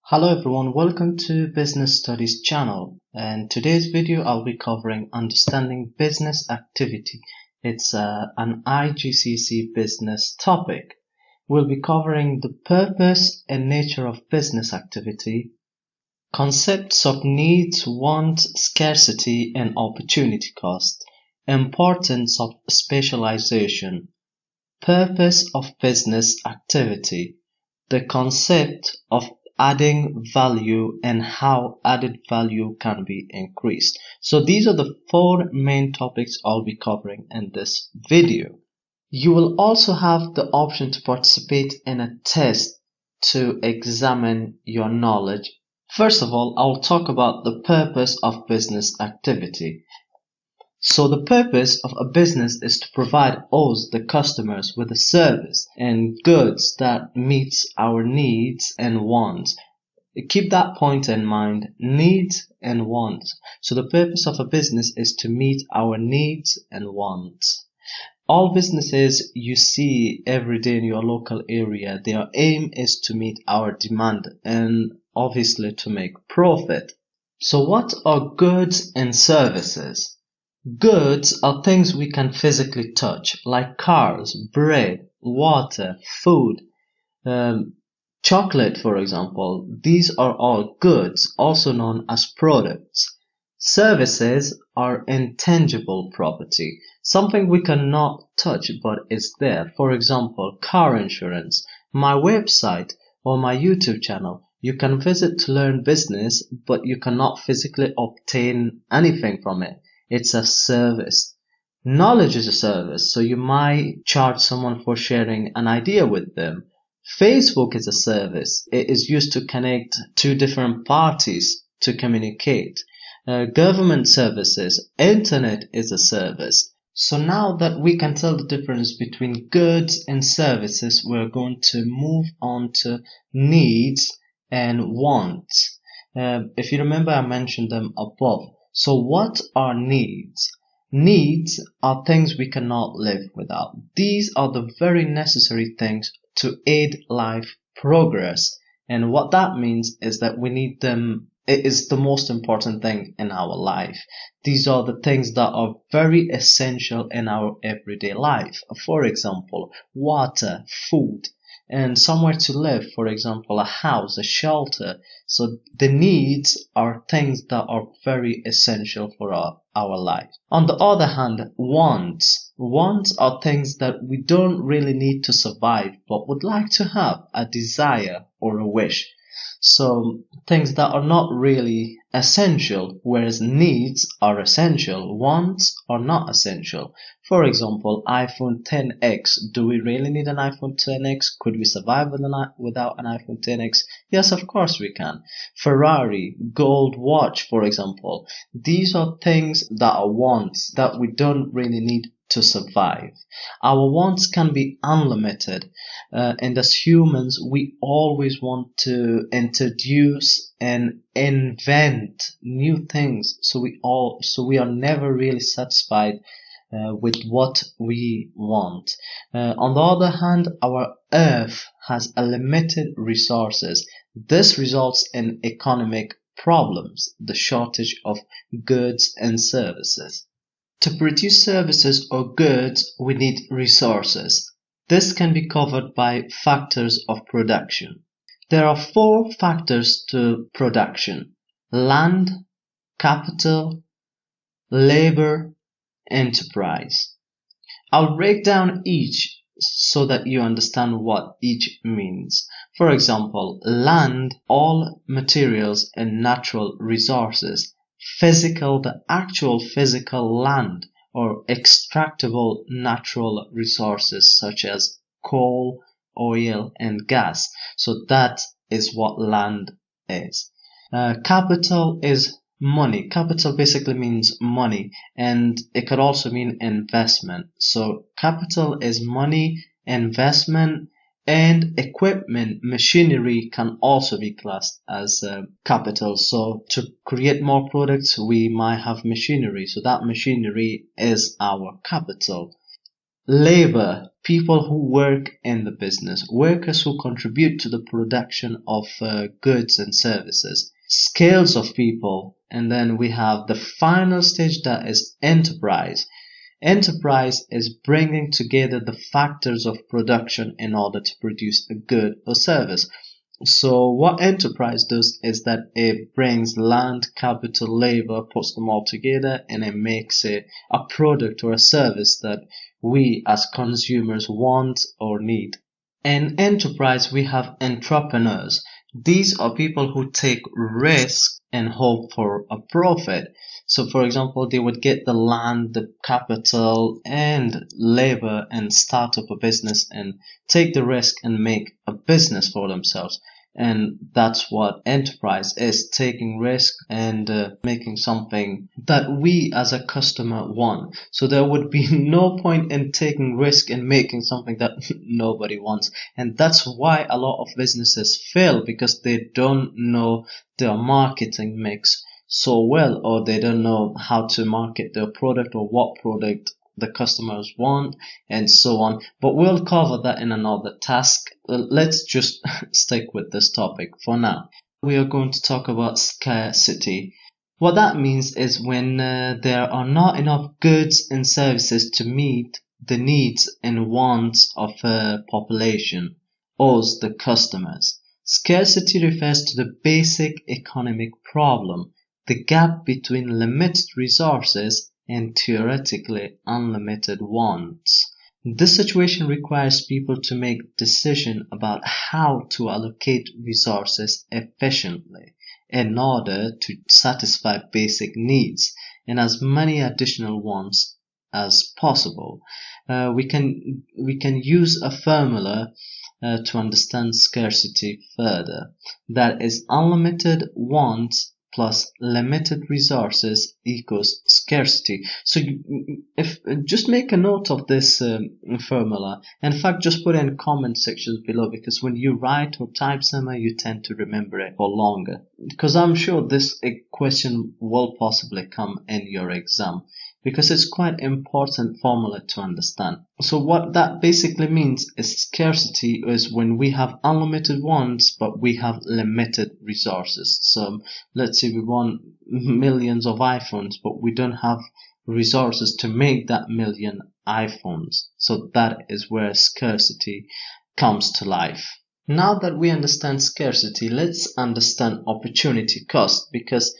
Hello everyone, welcome to Business Studies channel, and today's video I'll be covering understanding business activity. It's an IGCSE business topic. We'll be covering the purpose and nature of business activity, concepts of needs, wants, scarcity and opportunity cost, importance of specialization, purpose of business activity, the concept of adding value and how added value can be increased. So these are the four main topics I'll be covering in this video. You will also have the option to participate in a test to examine your knowledge. First of all, I'll talk about the purpose of business activity. So the purpose of a business is to provide us, the customers, with a service and goods that meets our needs and wants. Keep that point in mind, needs and wants. So the purpose of a business is to meet our needs and wants. All businesses you see every day in your local area, their aim is to meet our demand and obviously to make profit. So what are goods and services? Goods are things we can physically touch, like cars, bread, water, food, chocolate, for example. These are all goods, also known as products. Services are intangible property, something we cannot touch but is there. For example, car insurance, my website, or my YouTube channel. You can visit to learn business, but you cannot physically obtain anything from it. It's a service. Knowledge is a service, so you might charge someone for sharing an idea with them. Facebook is a service. It is used to connect two different parties to communicate. Government services, internet is a service. So now that we can tell the difference between goods and services, we're going to move on to needs and wants. If you remember, I mentioned them above. So what are needs? Needs are things we cannot live without. These are the very necessary things to aid life progress. And what that means is that we need them. It is the most important thing in our life. These are the things that are very essential in our everyday life. For example, water, food, and somewhere to live, for example, a house, a shelter. So the needs are things that are very essential for our life. On the other hand, wants. Wants are things that we don't really need to survive, but would like to have, a desire or a wish. So things that are not really essential, whereas needs are essential, wants are not essential. For example, iPhone XS. Do we really need an iPhone XS? Could we survive without an iPhone XS? Yes, of course we can. Ferrari, gold watch, for example. These are things that are wants that we don't really need to survive. Our wants can be unlimited, and as humans we always want to introduce and invent new things, so we are never really satisfied with what we want. On the other hand, our earth has a limited resources. This results in economic problems, the shortage of goods and services. To produce services or goods, we need resources. This can be covered by factors of production. There are four factors to production: land, capital, labor, enterprise. I'll break down each so that you understand what each means. For example, land, all materials and natural resources. Physical, the actual physical land or extractable natural resources such as coal, oil and gas. So that is what land is. Capital is money. Capital basically means money, and it could also mean investment. So capital is money, investment, and equipment, machinery can also be classed as capital. So to create more products, we might have machinery. So that machinery is our capital. Labor, people who work in the business, workers who contribute to the production of goods and services, scales of people, and then we have the final stage, that is enterprise. Enterprise is bringing together the factors of production in order to produce a good or service. So what enterprise does is that it brings land, capital, labor, puts them all together, and it makes it a product or a service that we as consumers want or need. In enterprise, we have entrepreneurs. These are people who take risks and hope for a profit. So, for example, they would get the land, the capital, and labor and start up a business and take the risk and make a business for themselves. And that's what enterprise is, taking risk and making something that we as a customer want. So there would be no point in taking risk and making something that nobody wants. And that's why a lot of businesses fail, because they don't know their marketing mix so well, or they don't know how to market their product or what product the customers want, and so on. But we'll cover that in another task. Let's just stick with this topic for now. We are going to talk about scarcity. What that means is when there are not enough goods and services to meet the needs and wants of a population, us, the customers. Scarcity refers to the basic economic problem, the gap between limited resources and theoretically unlimited wants. This situation requires people to make decisions about how to allocate resources efficiently in order to satisfy basic needs and as many additional wants as possible. We can use a formula to understand scarcity further. That is, unlimited wants plus limited resources equals scarcity. So if just make a note of this formula. In fact, just put in comment sections below, because when you write or type somewhere, you tend to remember it for longer. Because I'm sure this question will possibly come in your exam, because it's quite important formula to understand. So what that basically means is scarcity is when we have unlimited wants, but we have limited resources. So let's say we want millions of iPhones, but we don't have resources to make that million iPhones. So that is where scarcity comes to life. Now that we understand scarcity, let's understand opportunity cost, because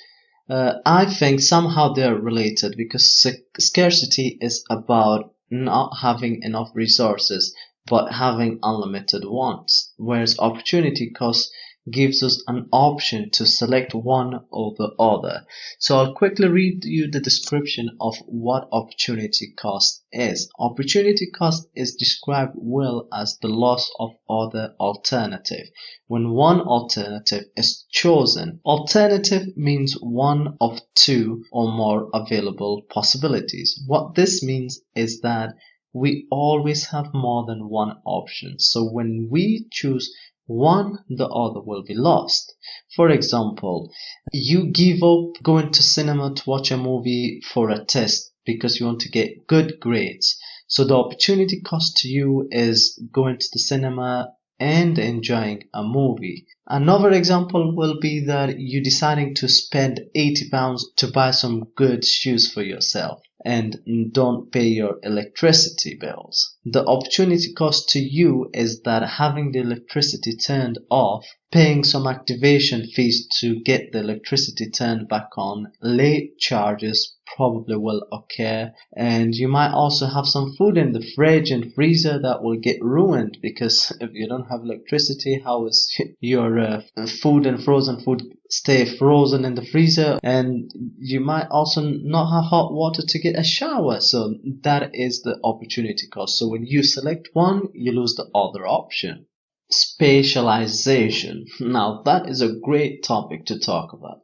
I think somehow they're related, because scarcity is about not having enough resources but having unlimited wants, whereas opportunity cost gives us an option to select one or the other. So I'll quickly read you the description of what opportunity cost is. Opportunity cost is described well as the loss of other alternative. When one alternative is chosen, alternative means one of two or more available possibilities. What this means is that we always have more than one option. So when we choose one, the other will be lost. For example, you give up going to cinema to watch a movie for a test because you want to get good grades. So the opportunity cost to you is going to the cinema and enjoying a movie. Another example will be that you deciding to spend £80 to buy some good shoes for yourself and don't pay your electricity bills. The opportunity cost to you is that having the electricity turned off, paying some activation fees to get the electricity turned back on, late charges probably will occur, and you might also have some food in the fridge and freezer that will get ruined, because if you don't have electricity, how is your food and frozen food stay frozen in the freezer? And you might also not have hot water to get a shower. So that is the opportunity cost. So when you select one, you lose the other option. Specialization. Now that is a great topic to talk about.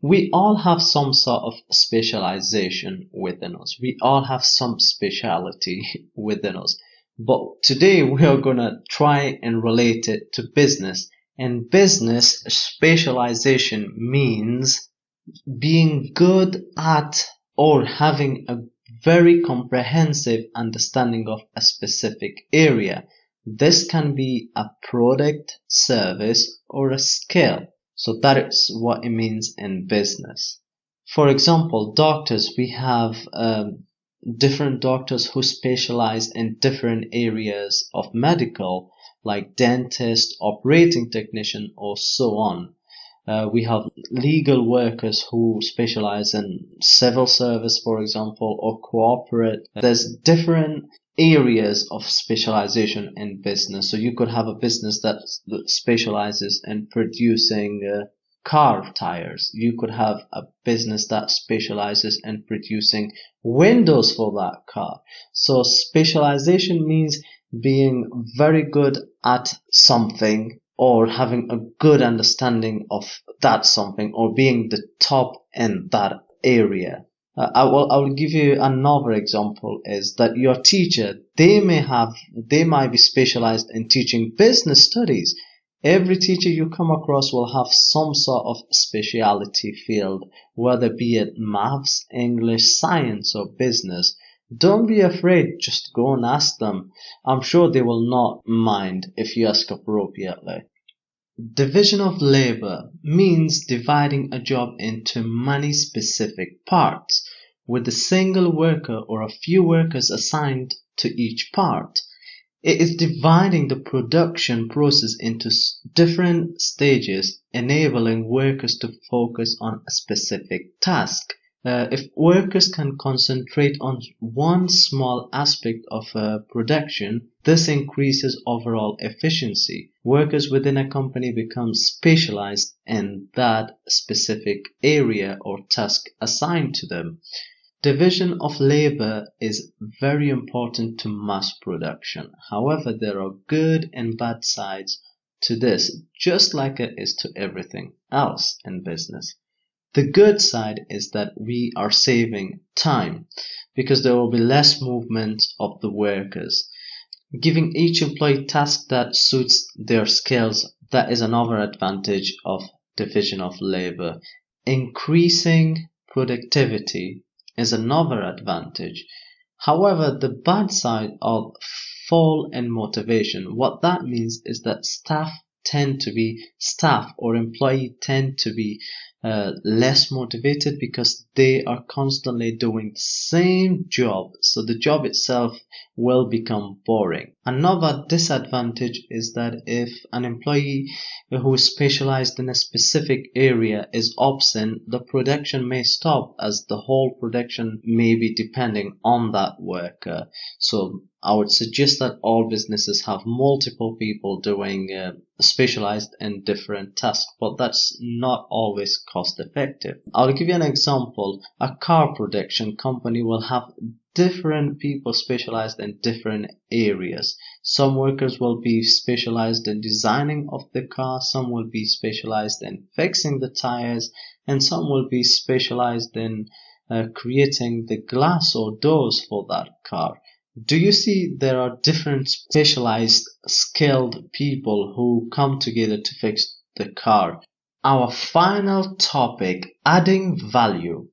We all have some sort of specialization within us. We all have some speciality within us. But today we are going to try and relate it to business. In business, specialization means being good at or having a very comprehensive understanding of a specific area. This can be a product, service, or a skill. So that is what it means in business. For example, doctors, we have different doctors who specialize in different areas of medical, like dentist, operating technician, or so on. We have legal workers who specialize in civil service, for example, or corporate. There's different areas of specialization in business. So you could have a business that specializes in producing car tires. You could have a business that specializes in producing windows for that car. So specialization means being very good at something, or having a good understanding of that something, or being the top in that area. I will give you another example, is that your teacher, they might be specialized in teaching business studies. Every teacher you come across will have some sort of specialty field, whether be it maths, English, science, or business. Don't be afraid, just go and ask them. I'm sure they will not mind if you ask appropriately. Division of labor means dividing a job into many specific parts, with a single worker or a few workers assigned to each part. It is dividing the production process into different stages, enabling workers to focus on a specific task. If workers can concentrate on one small aspect of production, this increases overall efficiency. Workers within a company become specialized in that specific area or task assigned to them. Division of labor is very important to mass production. However, there are good and bad sides to this, just like it is to everything else in business. The good side is that we are saving time, because there will be less movement of the workers. Giving each employee task that suits their skills, that is another advantage of division of labor. Increasing productivity is another advantage. However, the bad side of fall in motivation, what that means is that staff or employees tend to be less motivated, because they are constantly doing the same job, so the job itself will become boring. Another disadvantage is that if an employee who is specialized in a specific area is absent, the production may stop, as the whole production may be depending on that worker. So I would suggest that all businesses have multiple people doing specialized in different tasks, but that's not always cost effective. I'll give you an example. A car production company will have different people specialized in different areas. Some workers will be specialized in designing of the car, some will be specialized in fixing the tires, and some will be specialized in creating the glass or doors for that car. Do you see there are different specialized, skilled people who come together to fix the car? Our final topic, adding value.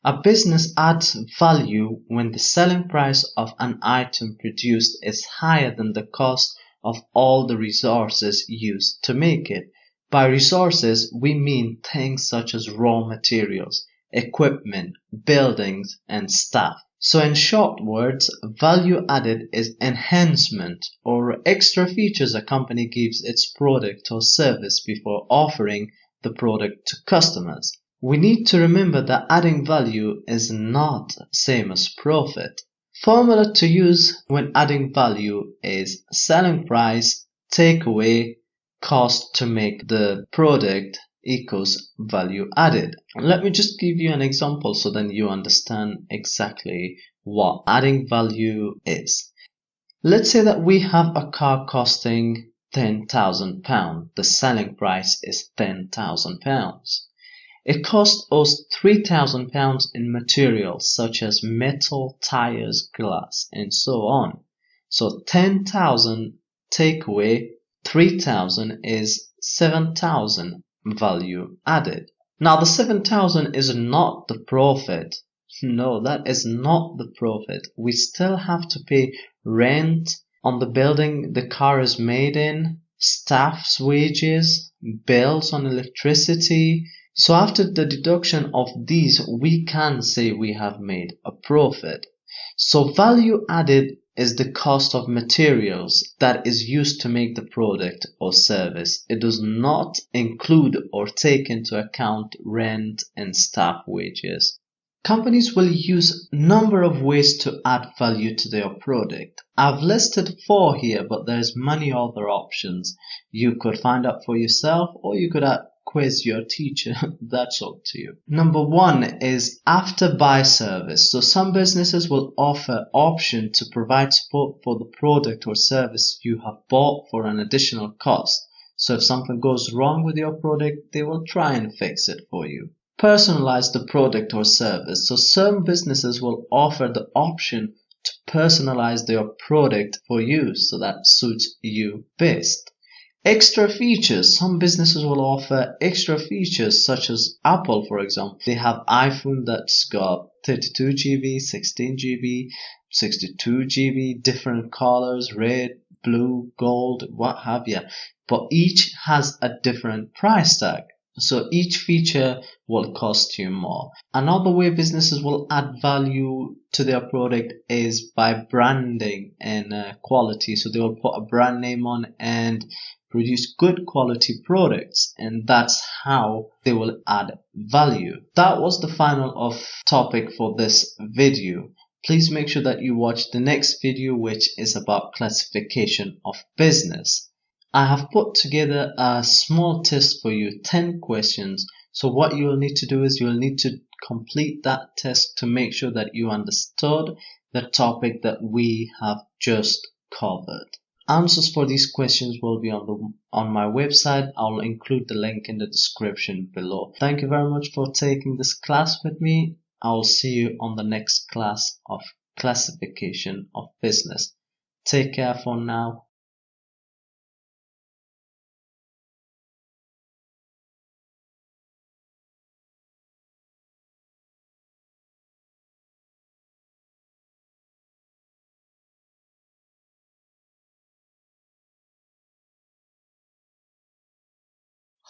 A business adds value when the selling price of an item produced is higher than the cost of all the resources used to make it. By resources, we mean things such as raw materials, equipment, buildings, and staff. So in short words, value added is enhancement or extra features a company gives its product or service before offering the product to customers. We need to remember that adding value is not same as profit. Formula to use when adding value is selling price, takeaway, cost to make the product equals value added. Let me just give you an example so then you understand exactly what adding value is. Let's say that we have a car costing £10,000. The selling price is £10,000. It costs us £3,000 in materials such as metal, tires, glass, and so on. So 10,000 take away 3,000 is 7,000 value added. Now the 7,000 is not the profit. No, that is not the profit. We still have to pay rent on the building the car is made in, staff's wages, bills on electricity. So after the deduction of these, we can say we have made a profit. So value added is the cost of materials that is used to make the product or service. It does not include or take into account rent and staff wages. Companies will use a number of ways to add value to their product. I've listed 4 here, but there's many other options. You could find out for yourself, or you could quiz your teacher. That's up to you. Number 1 is after buy service. So some businesses will offer option to provide support for the product or service you have bought for an additional cost. So if something goes wrong with your product, they will try and fix it for you. Personalize the product or service. So some businesses will offer the option to personalize their product for you so that suits you best. Extra features. Some businesses will offer extra features such as Apple, for example. They have iPhone that's got 32 GB, 16 GB, 62 GB, different colors, red, blue, gold, what have you. But each has a different price tag. So each feature will cost you more. Another way businesses will add value to their product is by branding and quality. So they will put a brand name on and produce good quality products, and that's how they will add value. That was the final of topic for this video. Please make sure that you watch the next video, which is about classification of business. I have put together a small test for you, 10 questions. So what you will need to do is you will need to complete that test to make sure that you understood the topic that we have just covered. Answers for these questions will be on my website. I'll include the link in the description below. Thank you very much for taking this class with me. I'll see you on the next class of classification of business. Take care for now.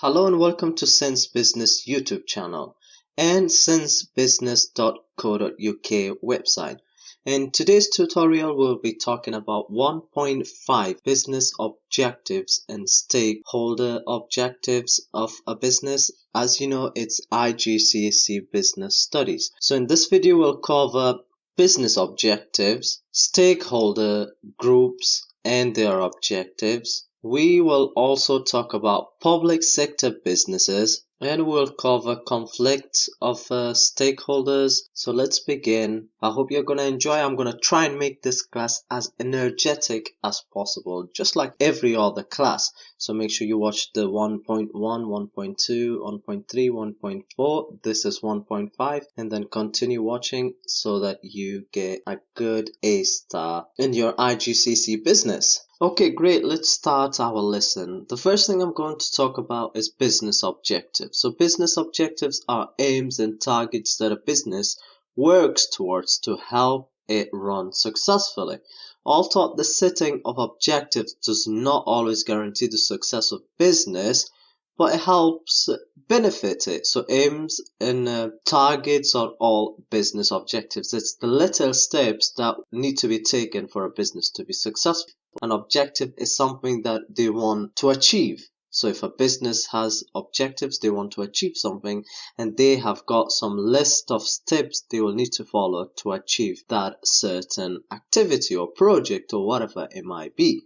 Hello and welcome to Sense Business YouTube channel and sensebusiness.co.uk website. In today's tutorial, we'll be talking about 1.5 business objectives and stakeholder objectives of a business. As you know, it's IGCSE Business Studies. So in this video, we'll cover business objectives, stakeholder groups and their objectives. We will also talk about public sector businesses and we'll cover conflicts of stakeholders. So let's begin. I hope you're going to enjoy. I'm going to try and make this class as energetic as possible, just like every other class. So make sure you watch the 1.1, 1.2, 1.3, 1.4. This is 1.5 and then continue watching so that you get a good A star in your IGCSE business. Okay, great. Let's start our lesson. The first thing I'm going to talk about is business objectives. So business objectives are aims and targets that a business works towards to help it run successfully. Although the setting of objectives does not always guarantee the success of business, but it helps benefit it. So aims and targets are all business objectives. It's the little steps that need to be taken for a business to be successful. An objective is something that they want to achieve. So if a business has objectives, they want to achieve something, and they have got some list of steps they will need to follow to achieve that certain activity or project or whatever it might be.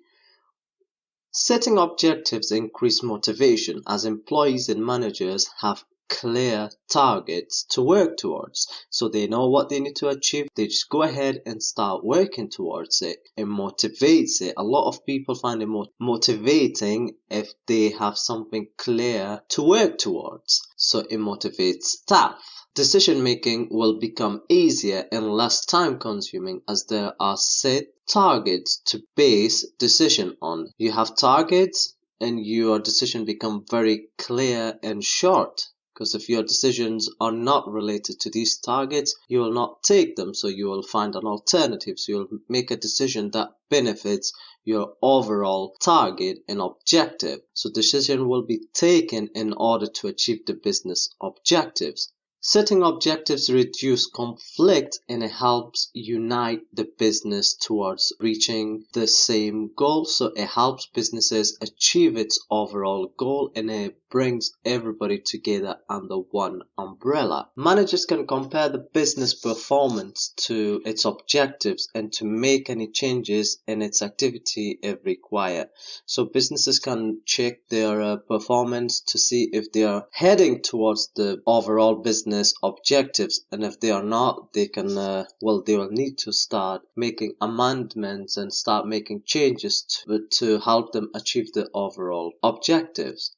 Setting objectives increase motivation as employees and managers have clear targets to work towards. So they know what they need to achieve. They just go ahead and start working towards it. It motivates it. A lot of people find it motivating if they have something clear to work towards. So it motivates staff. Decision making will become easier and less time consuming as there are set targets to base decision on. You have targets and your decision become very clear and short Because if your decisions are not related to these targets, you will not take them. So you will find an alternative. So you'll make a decision that benefits your overall target and objective. So decision will be taken in order to achieve the business objectives. Setting objectives reduce conflict and it helps unite the business towards reaching the same goal. So it helps businesses achieve its overall goal and it brings everybody together under one umbrella. Managers can compare the business performance to its objectives and to make any changes in its activity if required. So businesses can check their performance to see if they are heading towards the overall business objectives, and if they are not, they can they will need to start making amendments and start making changes to help them achieve the overall objectives.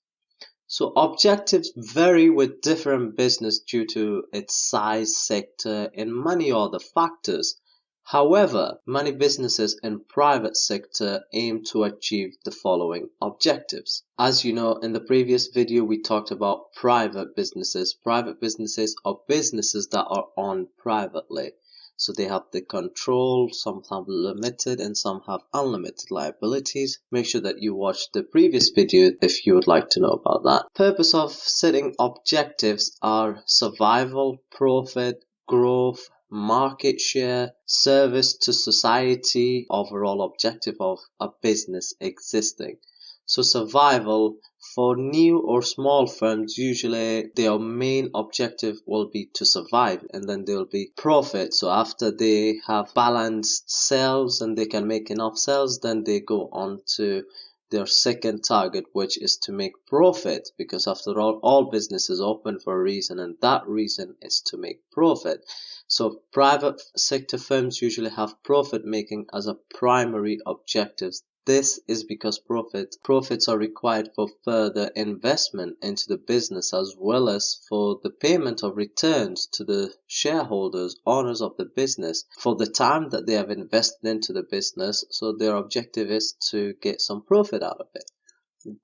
So objectives vary with different business due to its size, sector, and many other factors. However, many businesses in private sector aim to achieve the following objectives. As you know, in the previous video, we talked about private businesses. Private businesses are businesses that are owned privately. So they have the control, some have limited and some have unlimited liabilities. Make sure that you watch the previous video if you would like to know about that. Purpose of setting objectives are survival, profit, growth, market share, service to society, overall objective of a business existing. So survival, for new or small firms, usually their main objective will be to survive, and then there will be profit. So after they have balanced sales and they can make enough sales, then they go on to their second target, which is to make profit, because after all business is open for a reason, and that reason is to make profit. So private sector firms usually have profit making as a primary objective. This is because profits are required for further investment into the business, as well as for the payment of returns to the shareholders, owners of the business, for the time that they have invested into the business. So their objective is to get some profit out of it.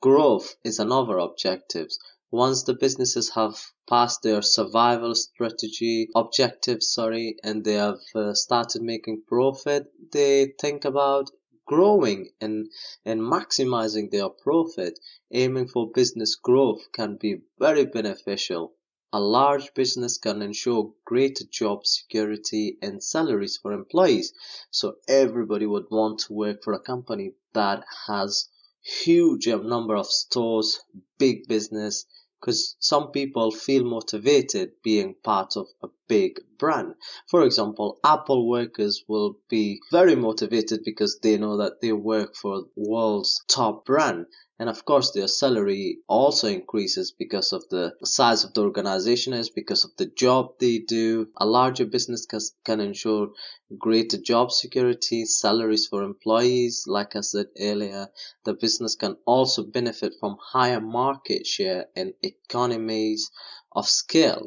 Growth is another objective. Once the businesses have passed their survival strategy objectives, and they have started making profit, they think about growing and maximizing their profit. Aiming for business growth can be very beneficial. A large business can ensure greater job security and salaries for employees. So everybody would want to work for a company that has huge number of stores, big business, because some people feel motivated being part of a big brand. For example, Apple workers will be very motivated because they know that they work for the world's top brand. And of course, their salary also increases because of the size of the organization, is because of the job they do. A larger business can ensure greater job security, salaries for employees. Like I said earlier, the business can also benefit from higher market share and economies of scale.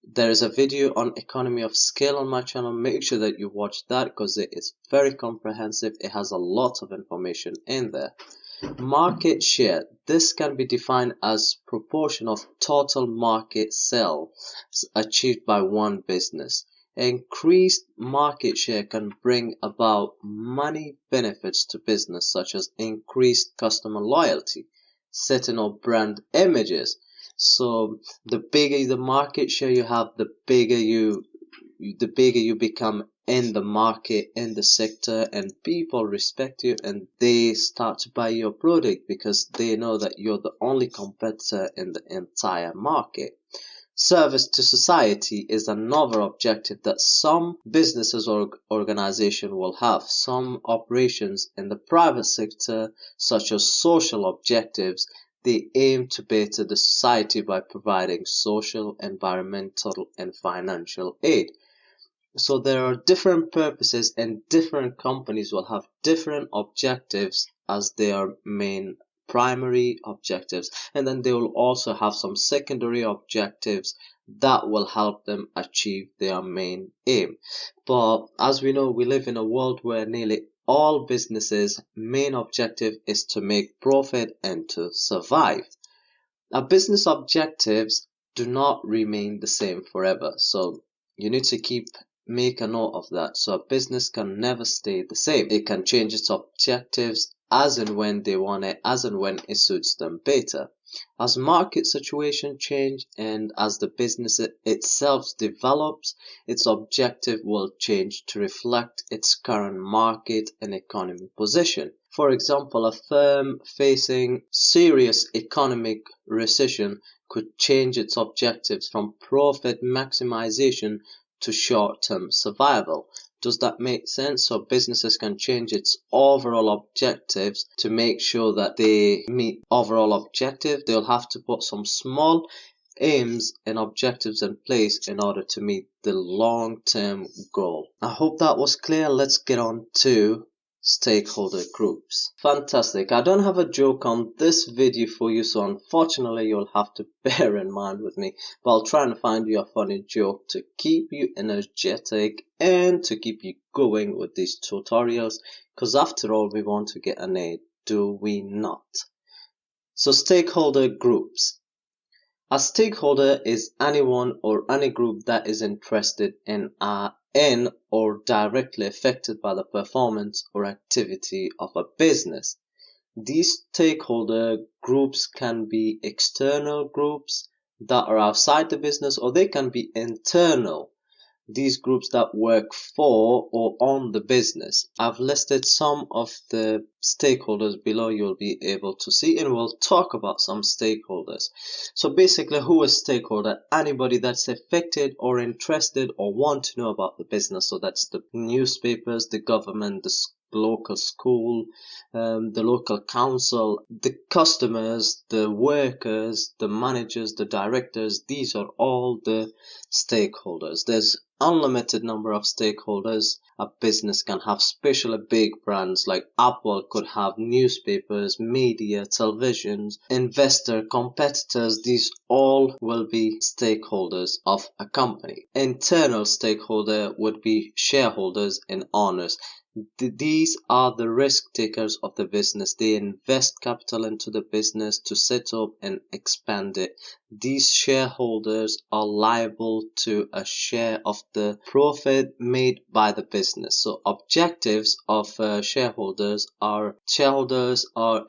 There is a video on economy of scale on my channel. Make sure that you watch that because it is very comprehensive. It has a lot of information in there. Market share. This can be defined as proportion of total market sales achieved by one business. Increased market share can bring about many benefits to business, such as increased customer loyalty, setting up brand images. So the bigger the market share you have, the bigger you become in the market, in the sector, and people respect you and they start to buy your product because they know that you're the only competitor in the entire market. Service to society is another objective that some businesses or organization will have. Some operations in the private sector, such as social objectives, they aim to better the society by providing social, environmental, and financial aid. So there are different purposes and different companies will have different objectives as their main primary objectives, and then they will also have some secondary objectives that will help them achieve their main aim. But as we know, we live in a world where nearly all businesses' main objective is to make profit and to survive. Now, business objectives do not remain the same forever. So you need to make a note of that. So a business can never stay the same. It can change its objectives as and when they want it, as and when it suits them better. As market situation change and as the business itself develops, its objective will change to reflect its current market and economy position. For example, a firm facing serious economic recession could change its objectives from profit maximization to short-term survival. Does that make sense? So businesses can change its overall objectives to make sure that they meet overall objective. They'll have to put some small aims and objectives in place in order to meet the long-term goal. I hope that was clear. Let's get on to stakeholder groups. Fantastic. I don't have a joke on this video for you, so unfortunately you'll have to bear in mind with me, but I'll try and find you a funny joke to keep you energetic and to keep you going with these tutorials, because after all we want to get an A, do we not? So stakeholder groups. A stakeholder is anyone or any group that is interested in or directly affected by the performance or activity of a business. These stakeholder groups can be external groups that are outside the business, or they can be internal. These groups that work for or on the business. I've listed some of the stakeholders below. You'll be able to see, and we'll talk about some stakeholders. So basically, who is stakeholder? Anybody that's affected or interested or want to know about the business. So that's the newspapers, the government, the local school, the local council, the customers, the workers, the managers, the directors. These are all the stakeholders. There's unlimited number of stakeholders. A business can have especially big brands like Apple could have newspapers, media, televisions, investor, competitors. These all will be stakeholders of a company. Internal stakeholder would be shareholders and owners. These are the risk takers of the business. They invest capital into the business to set up and expand it. These shareholders are liable to a share of the profit made by the business. So objectives of shareholders are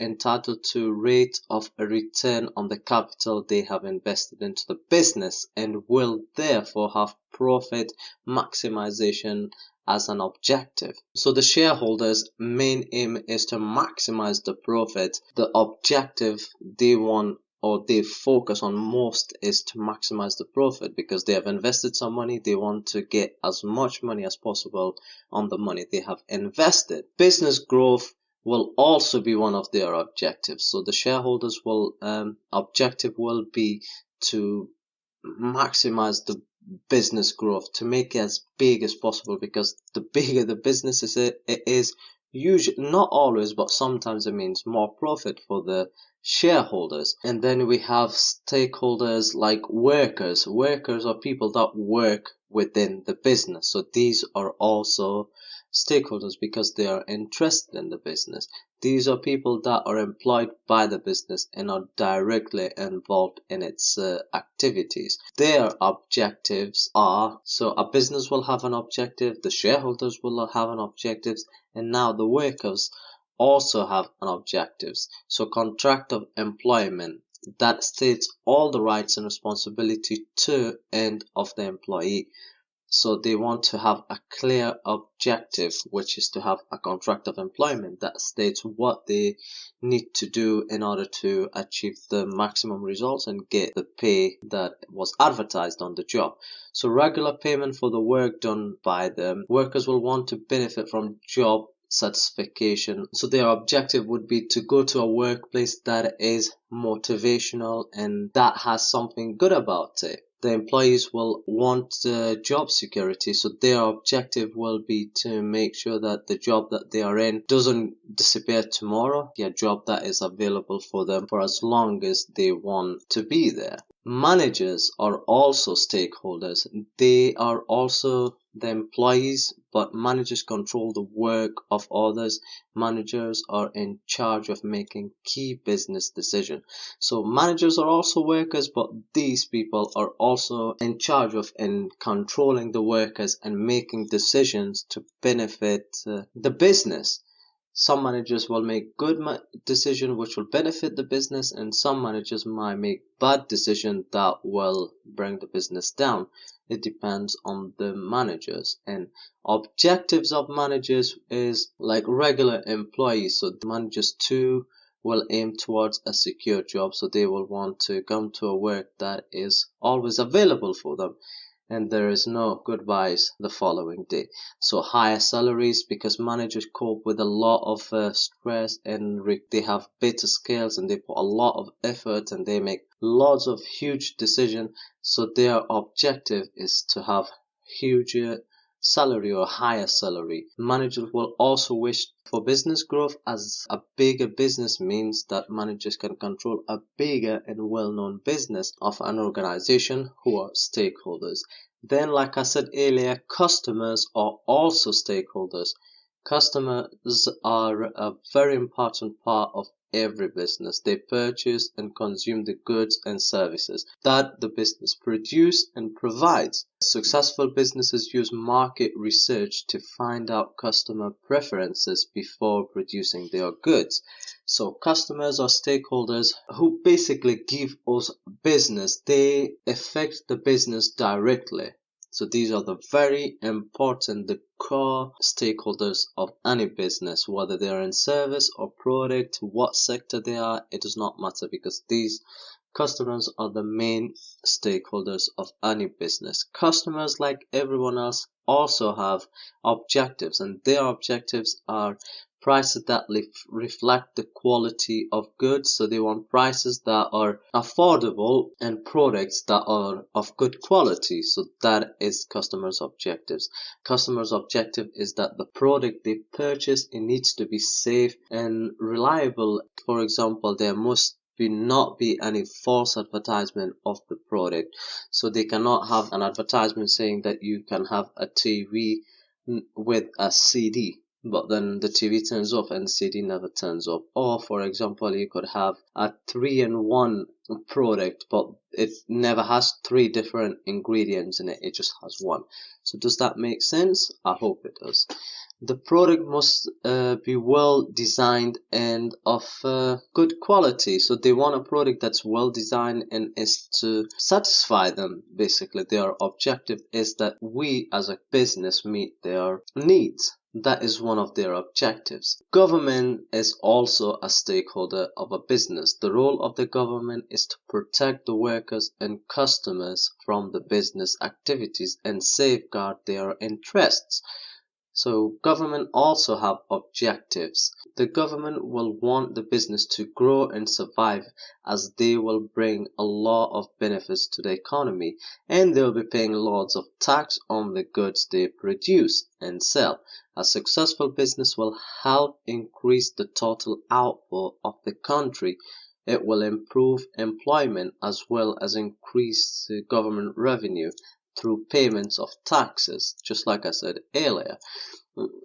entitled to rate of a return on the capital they have invested into the business and will therefore have profit maximization as an objective. So the shareholders' main aim is to maximize the profit. The objective they want or they focus on most is to maximize the profit because they have invested some money. They want to get as much money as possible on the money they have invested. Business growth will also be one of their objectives. So the shareholders will objective will be to maximize the business growth, to make it as big as possible, because the bigger the business it is usually, not always, but sometimes it means more profit for the shareholders. And then we have stakeholders like workers. Workers are people that work within the business. So these are also stakeholders because they are interested in the business. These are people that are employed by the business and are directly involved in its activities. Their objectives are, so a business will have an objective, the shareholders will have an objective, and now the workers also have an objectives. So contract of employment that states all the rights and responsibility to and of the employee. So they want to have a clear objective, which is to have a contract of employment that states what they need to do in order to achieve the maximum results and get the pay that was advertised on the job. So regular payment for the work done by them. Workers will want to benefit from job satisfaction. So their objective would be to go to a workplace that is motivational and that has something good about it. The employees will want job security, so their objective will be to make sure that the job that they are in doesn't disappear tomorrow. A job that is available for them for as long as they want to be there. Managers are also stakeholders. They are also the employees, but managers control the work of others. Managers are in charge of making key business decisions. So managers are also workers, but these people are also in charge of and controlling the workers and making decisions to benefit the business. Some managers will make good decisions which will benefit the business, and some managers might make bad decisions that will bring the business down. It depends on the managers. And objectives of managers is like regular employees. So the managers too will aim towards a secure job. So they will want to come to a work that is always available for them, and there is no goodbyes the following day. So higher salaries, because managers cope with a lot of stress, and they have better skills, and they put a lot of effort, and they make lots of huge decisions. So their objective is to have huge salary or higher salary. Managers will also wish for business growth, as a bigger business means that managers can control a bigger and well-known business of an organization who are stakeholders. Then, like I said earlier, customers are also stakeholders. Customers are a very important part of every business. They purchase and consume the goods and services that the business produces and provides. Successful businesses use market research to find out customer preferences before producing their goods. So customers are stakeholders who basically give us business. They affect the business directly. So these are the very important, the core stakeholders of any business, whether they are in service or product, what sector they are, it does not matter, because these customers are the main stakeholders of any business. Customers, like everyone else, also have objectives, and their objectives are prices that reflect the quality of goods. So they want prices that are affordable and products that are of good quality. So that is customers' objectives. Customers' objective is that the product they purchase, it needs to be safe and reliable. For example, there must not be any false advertisement of the product. So they cannot have an advertisement saying that you can have a TV with a CD, but then the TV turns off and the CD never turns off. Or, for example, you could have a 3-in-1 product, but it never has 3 different ingredients in it. It just has one. So does that make sense? I hope it does. The product must be well designed and of good quality. So they want a product that's well designed and is to satisfy them. Basically, their objective is that we as a business meet their needs. That is one of their objectives. Government is also a stakeholder of a business. The role of the government is to protect the workers and customers from the business activities and safeguard their interests. So government also have objectives. The government will want the business to grow and survive, as they will bring a lot of benefits to the economy, and they'll be paying lots of tax on the goods they produce and sell. A successful business will help increase the total output of the country. It will improve employment as well as increase the government revenue through payments of taxes, just like I said earlier.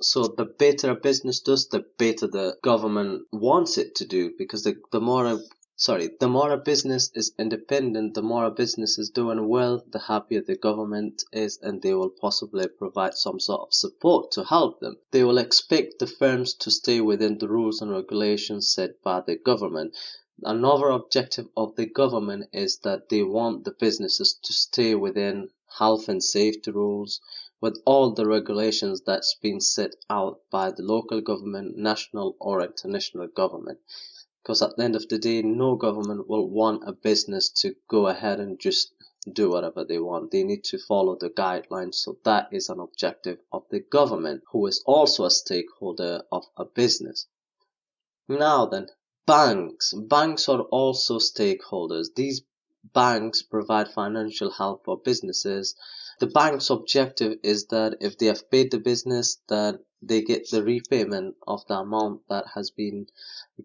So the better a business does, the better the government wants it to do, because the more a business is independent, the more a business is doing well, the happier the government is, and they will possibly provide some sort of support to help them. They will expect the firms to stay within the rules and regulations set by the government. Another objective of the government is that they want the businesses to stay within health and safety rules, with all the regulations that's been set out by the local government, national or international government. Because at the end of the day, no government will want a business to go ahead and just do whatever they want. They need to follow the guidelines. So that is an objective of the government, who is also a stakeholder of a business. Now then, banks. Banks are also stakeholders. These banks provide financial help for businesses. The bank's objective is that if they have paid the business, that they get the repayment of the amount that has been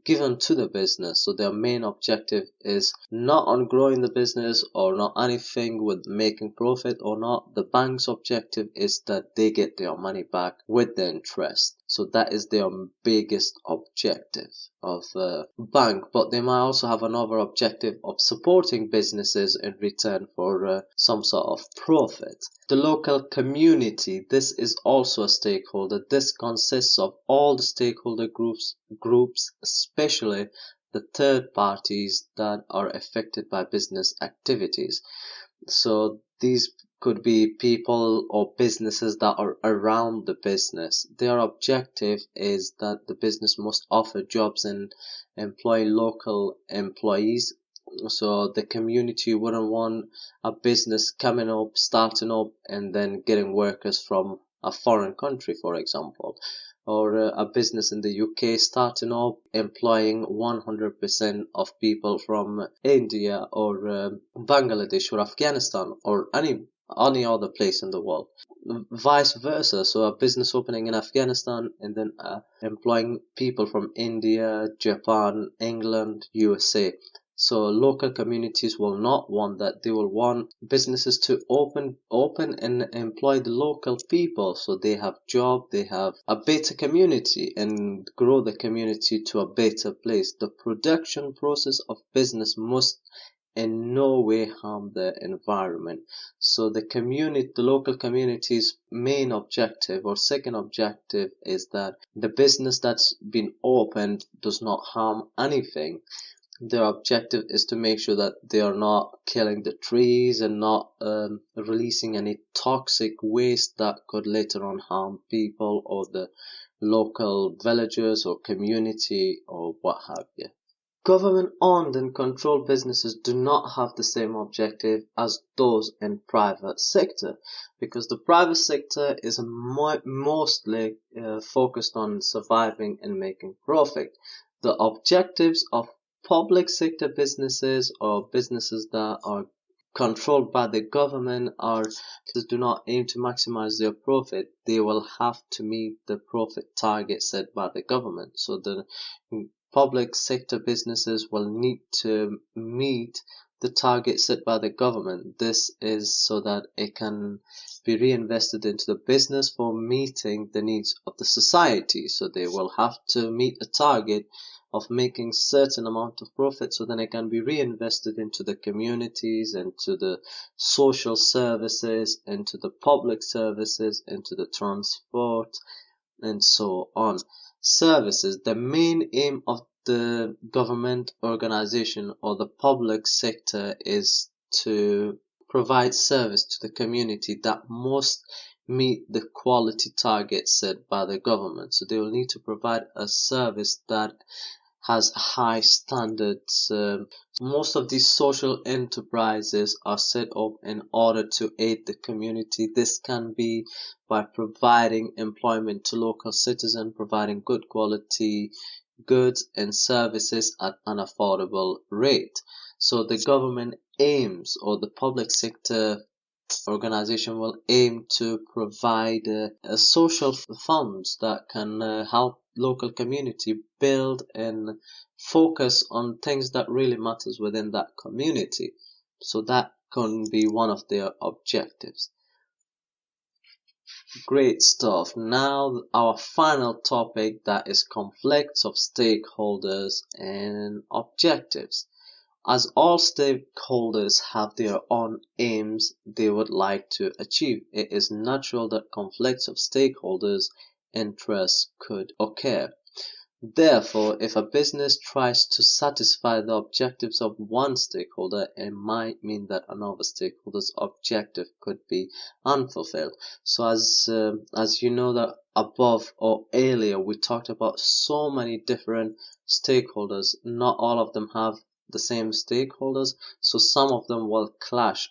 given to the business. So their main objective is not on growing the business or not anything with making profit or not. The bank's objective is that they get their money back with the interest. So that is their biggest objective of bank. But they might also have another objective of supporting businesses in return for some sort of profit. The local community, this is also a stakeholder. This consists of all the stakeholder groups, especially the third parties that are affected by business activities. So these could be people or businesses that are around the business. Their objective is that the business must offer jobs and employ local employees. So the community wouldn't want a business coming up, starting up, and then getting workers from a foreign country, for example, or a business in the UK starting up, employing 100% of people from India or Bangladesh or Afghanistan or any other place in the world. Vice versa, so a business opening in Afghanistan and then employing people from India, Japan, England, USA. So local communities will not want that. They will want businesses to open and employ the local people, so they have job, they have a better community and grow the community to a better place. The production process of business must in no way harm the environment. So the local community's main objective or second objective is that the business that's been opened does not harm anything. Their objective is to make sure that they are not killing the trees and not releasing any toxic waste that could later on harm people or the local villagers or community or what have you. Government-owned and controlled businesses do not have the same objective as those in private sector, because the private sector is mostly focused on surviving and making profit. The objectives of public sector businesses or businesses that are controlled by the government do not aim to maximize their profit. They will have to meet the profit target set by the government. So the public sector businesses will need to meet the target set by the government. This is so that it can be reinvested into the business for meeting the needs of the society. So they will have to meet a target of making certain amount of profit, so then it can be reinvested into the communities, into the social services, into the public services, into the transport, and so on. Services. The main aim of the government organization or the public sector is to provide service to the community that must meet the quality targets set by the government. So they will need to provide a service that has high standards. Most of these social enterprises are set up in order to aid the community. This can be by providing employment to local citizens, providing good quality goods and services at an affordable rate. So the government aims, or the public sector organization will aim to provide social funds that can help local community build and focus on things that really matters within that community. So that can be one of their objectives. Great stuff. Now our final topic, that is conflicts of stakeholders and objectives. As all stakeholders have their own aims they would like to achieve, it is natural that conflicts of stakeholders' interests could occur. Therefore, if a business tries to satisfy the objectives of one stakeholder, it might mean that another stakeholder's objective could be unfulfilled. So as you know that above or earlier, we talked about so many different stakeholders. Not all of them have the same stakeholders, so some of them will clash.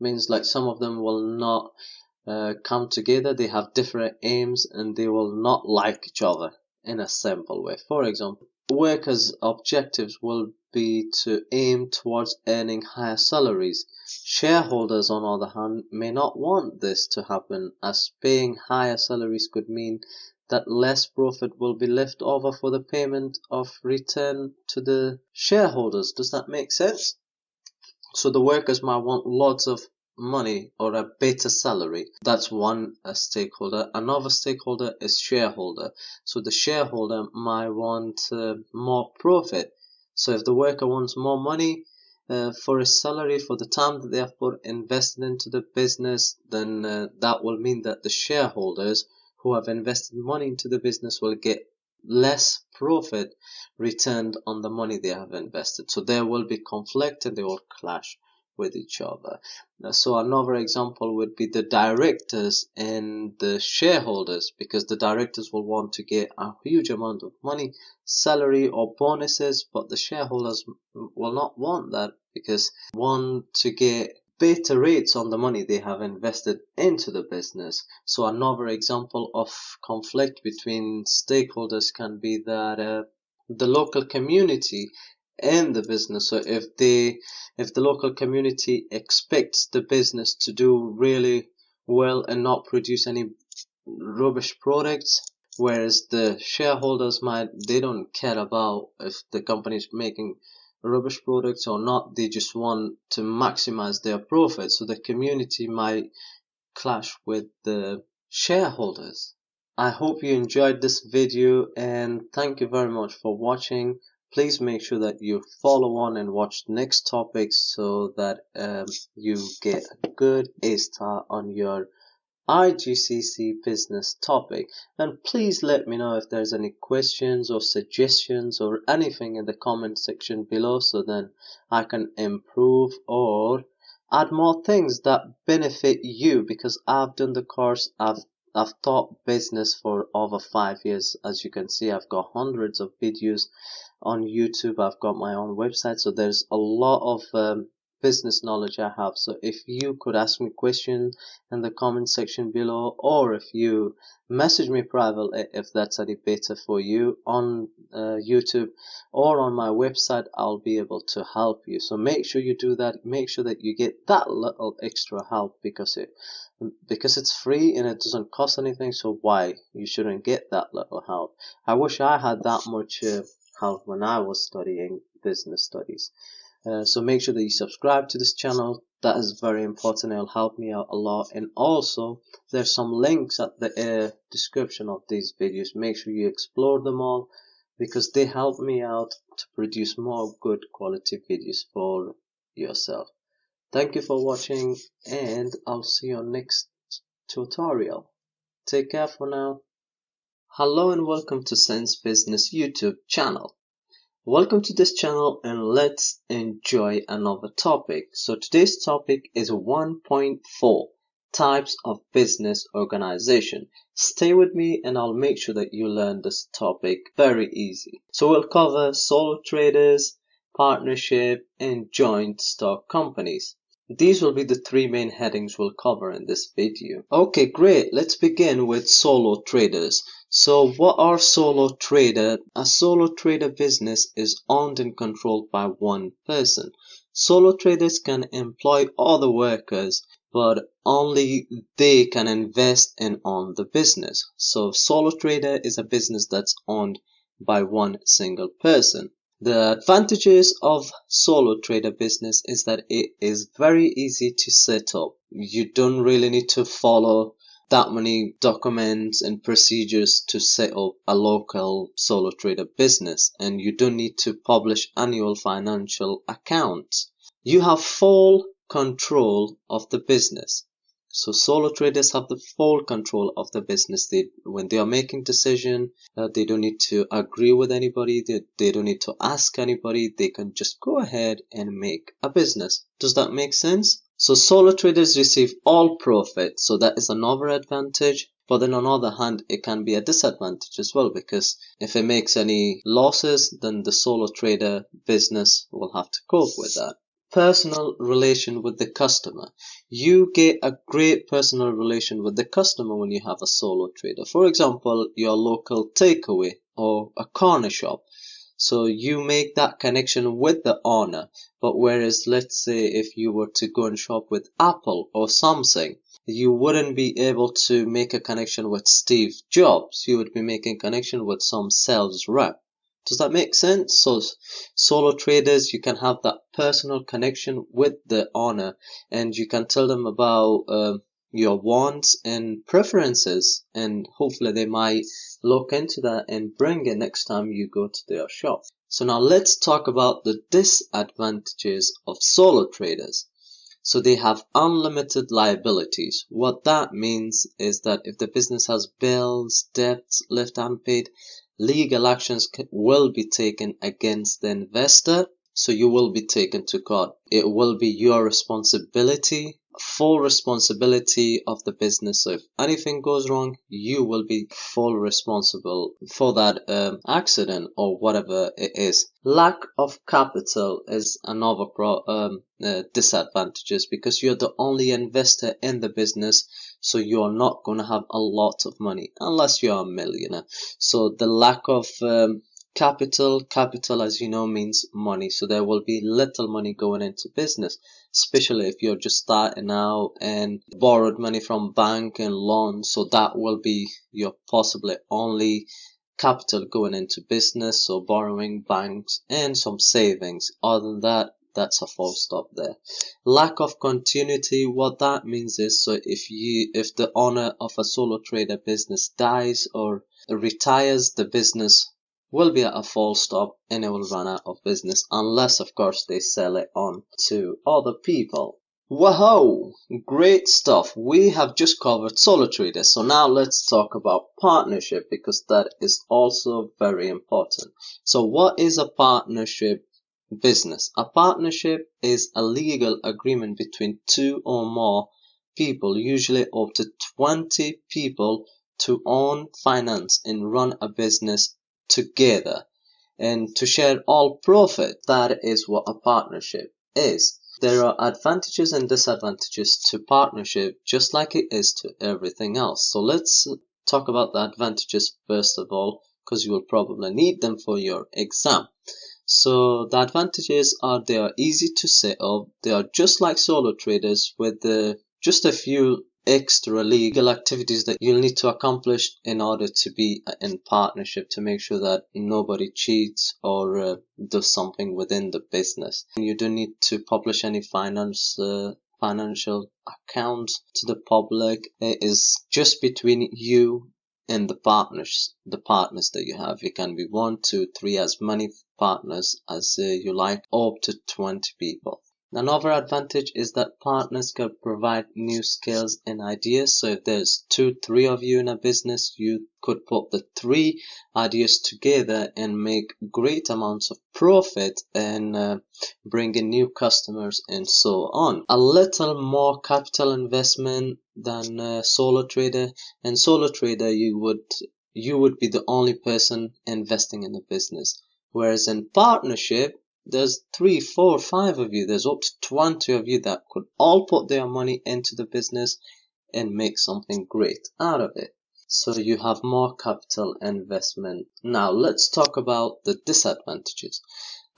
Means like some of them will not come together. They have different aims and they will not like each other in a simple way. For example, workers' objectives will be to aim towards earning higher salaries. Shareholders, on the other hand, may not want this to happen, as paying higher salaries could mean that less profit will be left over for the payment of return to the shareholders. Does that make sense? So the workers might want lots of money or a better salary. That's one stakeholder. Another stakeholder is shareholder. So the shareholder might want more profit. So if the worker wants more money for his salary for the time that they have put invested into the business, then that will mean that the shareholders who have invested money into the business will get less profit returned on the money they have invested. So there will be conflict and they will clash with each other. So another example would be the directors and the shareholders, because the directors will want to get a huge amount of money, salary or bonuses, but the shareholders will not want that because they want to get better rates on the money they have invested into the business. So another example of conflict between stakeholders can be that the local community and the business. So if the local community expects the business to do really well and not produce any rubbish products, whereas the shareholders they don't care about if the company is making rubbish products or not, they just want to maximize their profit. So the community might clash with the shareholders. I hope you enjoyed this video and thank you very much for watching. Please make sure that you follow on and watch next topics so that you get a good A star on your IGCSE business topic. And please let me know if there's any questions or suggestions or anything in the comment section below, so then I can improve or add more things that benefit you, because I've done the course, I've taught business for over 5 years. As you can see, I've got hundreds of videos on YouTube. I've got my own website, so there's a lot of business knowledge I have. So if you could ask me questions in the comment section below, or if you message me privately, if that's any better for you, on YouTube or on my website, I'll be able to help you. So make sure you do that. Make sure that you get that little extra help, because it's free and it doesn't cost anything. So why you shouldn't get that little help? I wish I had that much help when I was studying business studies. So make sure that you subscribe to this channel. That is very important. It'll help me out a lot. And also, there's some links at the description of these videos. Make sure you explore them all, because they help me out to produce more good quality videos for yourself. Thank you for watching, and I'll see you on next tutorial. Take care for now. Hello and welcome to Sense Business YouTube channel. Welcome to this channel, and let's enjoy another topic. So today's topic is 1.4 types of business organization. Stay with me and I'll make sure that you learn this topic very easy. So we'll cover solo traders, partnership, and joint stock companies. These will be the 3 main headings we'll cover in this video. Okay, great. Let's begin with solo traders. So what are solo trader? A solo trader business is owned and controlled by one person. Solo traders can employ other workers, but only they can invest and own the business. So solo trader is a business that's owned by one single person. The advantages of solo trader business is that it is very easy to set up. You don't really need to follow that many documents and procedures to set up a local solo trader business, and you don't need to publish annual financial accounts. You have full control of the business. So solo traders have the full control of the business. When they are making decision, they don't need to agree with anybody. They don't need to ask anybody. They can just go ahead and make a business. Does that make sense? So solo traders receive all profit. So that is another advantage. But then on the other hand, it can be a disadvantage as well, because if it makes any losses, then the solo trader business will have to cope with that. Personal relation with the customer. You get a great personal relation with the customer when you have a solo trader. For example, your local takeaway or a corner shop. So you make that connection with the owner. But whereas, let's say if you were to go and shop with Apple or Samsung, you wouldn't be able to make a connection with Steve Jobs. You would be making connection with some sales rep. Does that make sense? So solo traders, you can have that personal connection with the owner, and you can tell them about your wants and preferences, and hopefully they might look into that and bring it next time you go to their shop. So now let's talk about the disadvantages of solo traders. So they have unlimited liabilities. What that means is that if the business has bills, debts left unpaid, legal actions will be taken against the investor. So you will be taken to court. It will be your responsibility, full responsibility of the business. So if anything goes wrong, you will be full responsible for that accident or whatever it is. Lack of capital is another disadvantages, because you're the only investor in the business. So you're not going to have a lot of money unless you're a millionaire. So the lack of capital, as you know, means money. So there will be little money going into business, especially if you're just starting out and borrowed money from bank and loans. So that will be your possibly only capital going into business. So borrowing, banks, and some savings. Other than that, that's a full stop there. Lack of continuity. What that means is, so if the owner of a solo trader business dies or retires, the business will be at a full stop and it will run out of business, unless of course they sell it on to other people. Whoa, great stuff. We have just covered solo traders. So now let's talk about partnership, because that is also very important. So what is a partnership business? A partnership is a legal agreement between two or more people, usually up to 20 people, to own, finance, and run a business together and to share all profit. That is what a partnership is. There are advantages and disadvantages to partnership, just like it is to everything else. So let's talk about the advantages first of all, because you will probably need them for your exam. So the advantages are they are easy to set up. They are just like solo traders with just a few extra legal activities that you'll need to accomplish in order to be in partnership, to make sure that nobody cheats or does something within the business. You don't need to publish any financial accounts to the public. It is just between you and the partners that you have. It can be 1, 2, 3, as many partners as you like, up to 20 people. Another advantage is that partners can provide new skills and ideas. So if there's 2, 3 of you in a business, you could put the 3 ideas together and make great amounts of profit and bring in new customers and so on. A little more capital investment than a solo trader. And solo trader, you would be the only person investing in the business. Whereas in partnership, there's 3, 4, 5 of you. There's up to 20 of you that could all put their money into the business and make something great out of it. So you have more capital investment. Now let's talk about the disadvantages.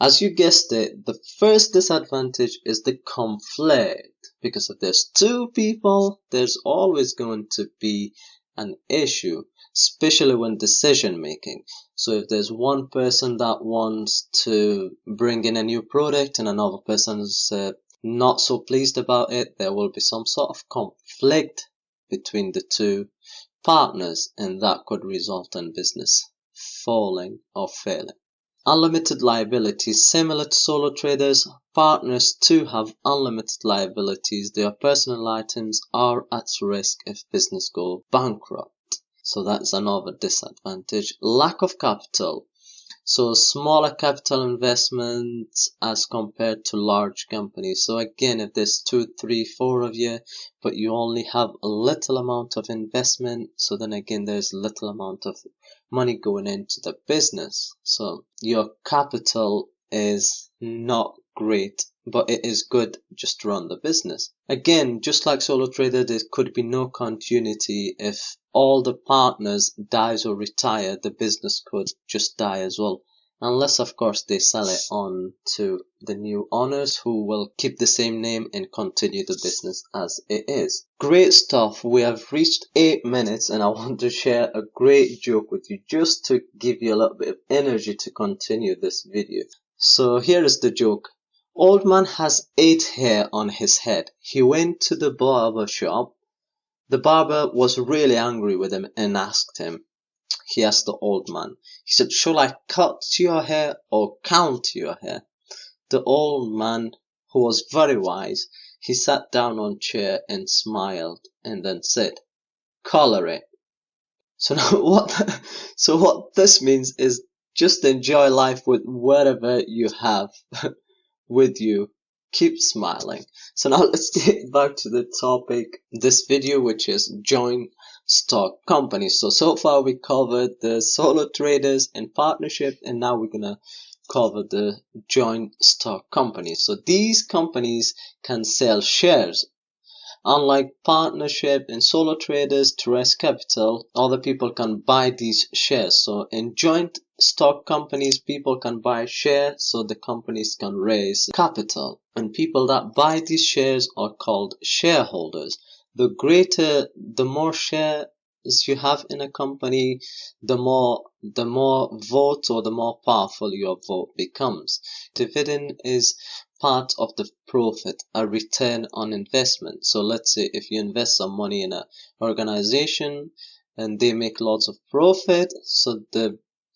As you guessed it, the first disadvantage is the conflict. Because if there's 2 people, there's always going to be an issue, especially when decision making. So if there's one person that wants to bring in a new product and another person's not so pleased about it, there will be some sort of conflict between the 2 partners, and that could result in business falling or failing. Unlimited liabilities. Similar to solo traders, partners too have unlimited liabilities. Their personal items are at risk if business goes bankrupt. So that's another disadvantage. Lack of capital. So smaller capital investments as compared to large companies. So again, if there's 2, 3, 4 of you, but you only have a little amount of investment, so then again, there's little amount of money going into the business. So your capital is not great, but it is good just to run the business. Again, just like solo trader, there could be no continuity. If all the partners dies or retire, the business could just die as well, unless of course they sell it on to the new owners who will keep the same name and continue the business as it is. Great stuff. We have reached 8 minutes and I want to share a great joke with you just to give you a little bit of energy to continue this video. So here is the joke. Old man has 8 hair on his head. He went to the barber shop. The barber was really angry with him and asked the old man, he said, "Shall I cut your hair or count your hair?" The old man, who was very wise, he sat down on a chair and smiled and then said, "Color it." So now what this means is just enjoy life with whatever you have with you. Keep smiling. So now let's get back to the topic this video, which is joint stock companies. So far we covered the solo traders and partnership, and now we're gonna cover the joint stock companies. So these companies can sell shares. Unlike partnership and solo traders to raise capital, other people can buy these shares. So in joint stock companies, people can buy shares so the companies can raise capital. And people that buy these shares are called shareholders. The more shares you have in a company, the more vote or the more powerful your vote becomes. Dividend is part of the profit, a return on investment. So let's say if you invest some money in an organization and they make lots of profit, so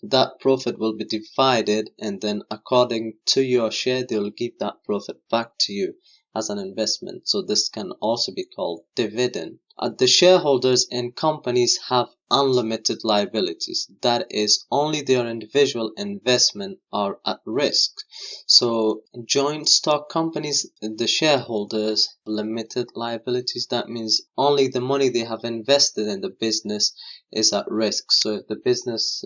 that profit will be divided, and then according to your share they will give that profit back to you as an investment. So this can also be called dividend. The shareholders in companies have unlimited liabilities. That is, only their individual investment are at risk. So joint stock companies, the shareholders limited liabilities. That means only the money they have invested in the business is at risk. So if the business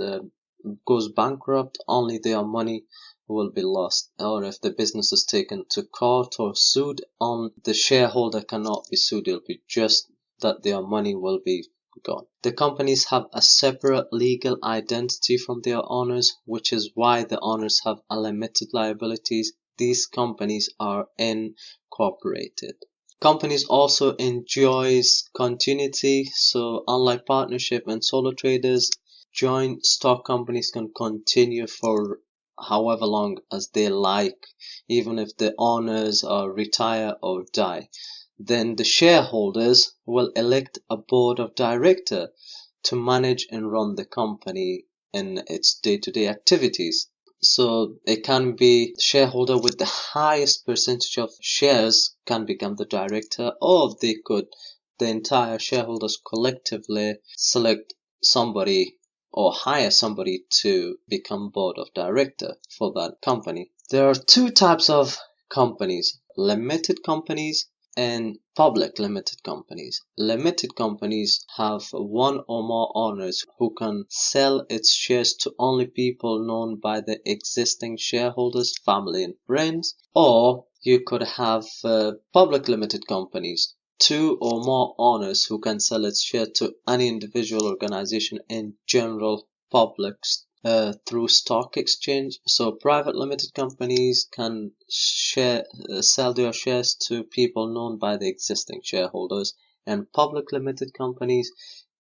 goes bankrupt, only their money will be lost. Or if the business is taken to court or sued, the shareholder cannot be sued. It'll be just that their money will be gone. The companies have a separate legal identity from their owners, which is why the owners have unlimited liabilities. These companies are incorporated. Companies also enjoys continuity. So unlike partnership and solo traders, joint stock companies can continue for however long as they like, even if the owners retire or die. Then the shareholders will elect a board of directors to manage and run the company in its day-to-day activities. So it can be shareholder with the highest percentage of shares can become the director, or the entire shareholders collectively select somebody or hire somebody to become board of director for that company. There are 2 types of companies: limited companies and public limited companies. Limited companies have 1 or more owners who can sell its shares to only people known by the existing shareholders, family and friends. Or you could have public limited companies, 2 or more owners who can sell its share to any individual organization in general public through stock exchange. So private limited companies can sell their shares to people known by the existing shareholders, and public limited companies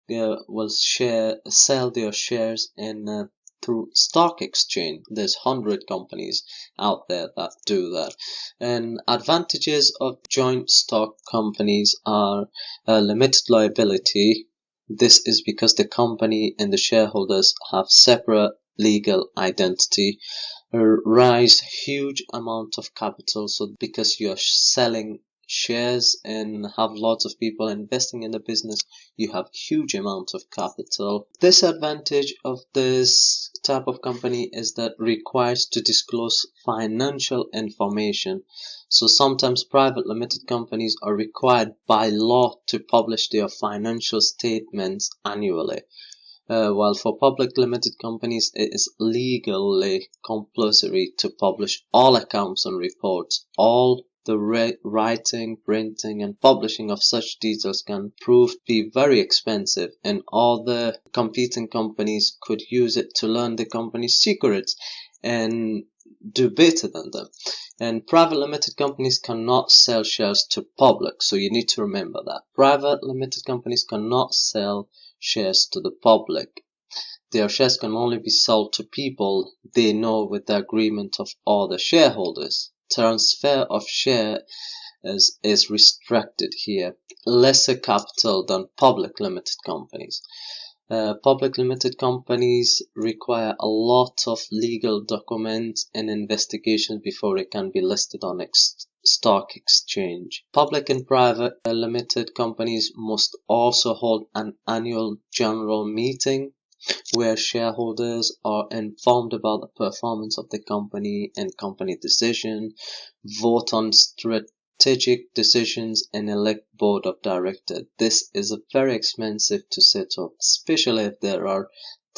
will sell their shares in through stock exchange. There's 100 companies out there that do that. And advantages of joint stock companies are limited liability. This is because the company and the shareholders have separate legal identity. Raise huge amount of capital. So because you're selling shares and have lots of people investing in the business, you have huge amount of capital. Disadvantage of this type of company is that requires to disclose financial information. So sometimes private limited companies are required by law to publish their financial statements annually. While for public limited companies, it is legally compulsory to publish all accounts and reports. All the writing, printing, and publishing of such details can prove to be very expensive, and all the competing companies could use it to learn the company's secrets and do better than them. And private limited companies cannot sell shares to public, so you need to remember that. Private limited companies cannot sell shares to the public. Their shares can only be sold to people they know with the agreement of all the shareholders. Transfer of share is restricted here. Lesser capital than public limited companies. Public limited companies require a lot of legal documents and investigations before it can be listed on stock exchange. Public and private limited companies must also hold an annual general meeting where shareholders are informed about the performance of the company and company decision, vote on strategic decisions, and elect board of directors. This is very expensive to set up, especially if there are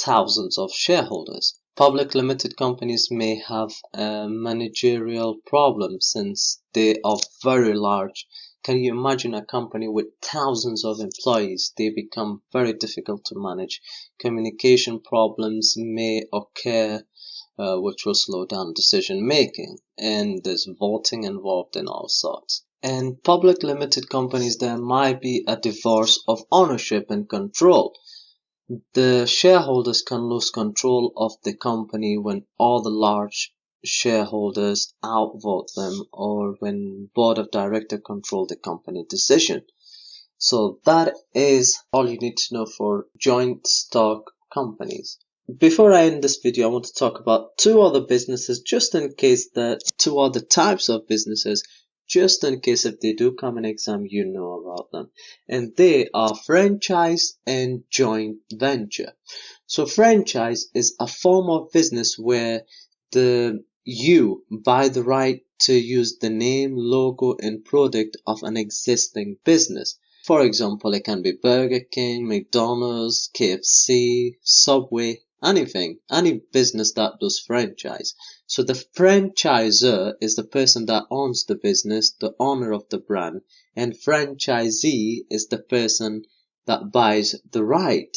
thousands of shareholders. Public limited companies may have managerial problems since they are very large. Can you imagine a company with thousands of employees? They become very difficult to manage. Communication problems may occur, which will slow down decision making, and there's voting involved in all sorts. And public limited companies, there might be a divorce of ownership and control. The shareholders can lose control of the company when all the large shareholders outvote them, or when board of directors control the company decision. So that is all you need to know for joint stock companies. Before I end this video, I want to talk about two other businesses, just in case that two other types of businesses, just in case if they do come in exam, you know about them. And they are franchise and joint venture. So franchise is a form of business where you buy the right to use the name, logo, and product of an existing business. For example, it can be Burger King, McDonald's, KFC, Subway, anything, any business that does franchise. So the franchisor is the person that owns the business, the owner of the brand, and franchisee is the person that buys the right.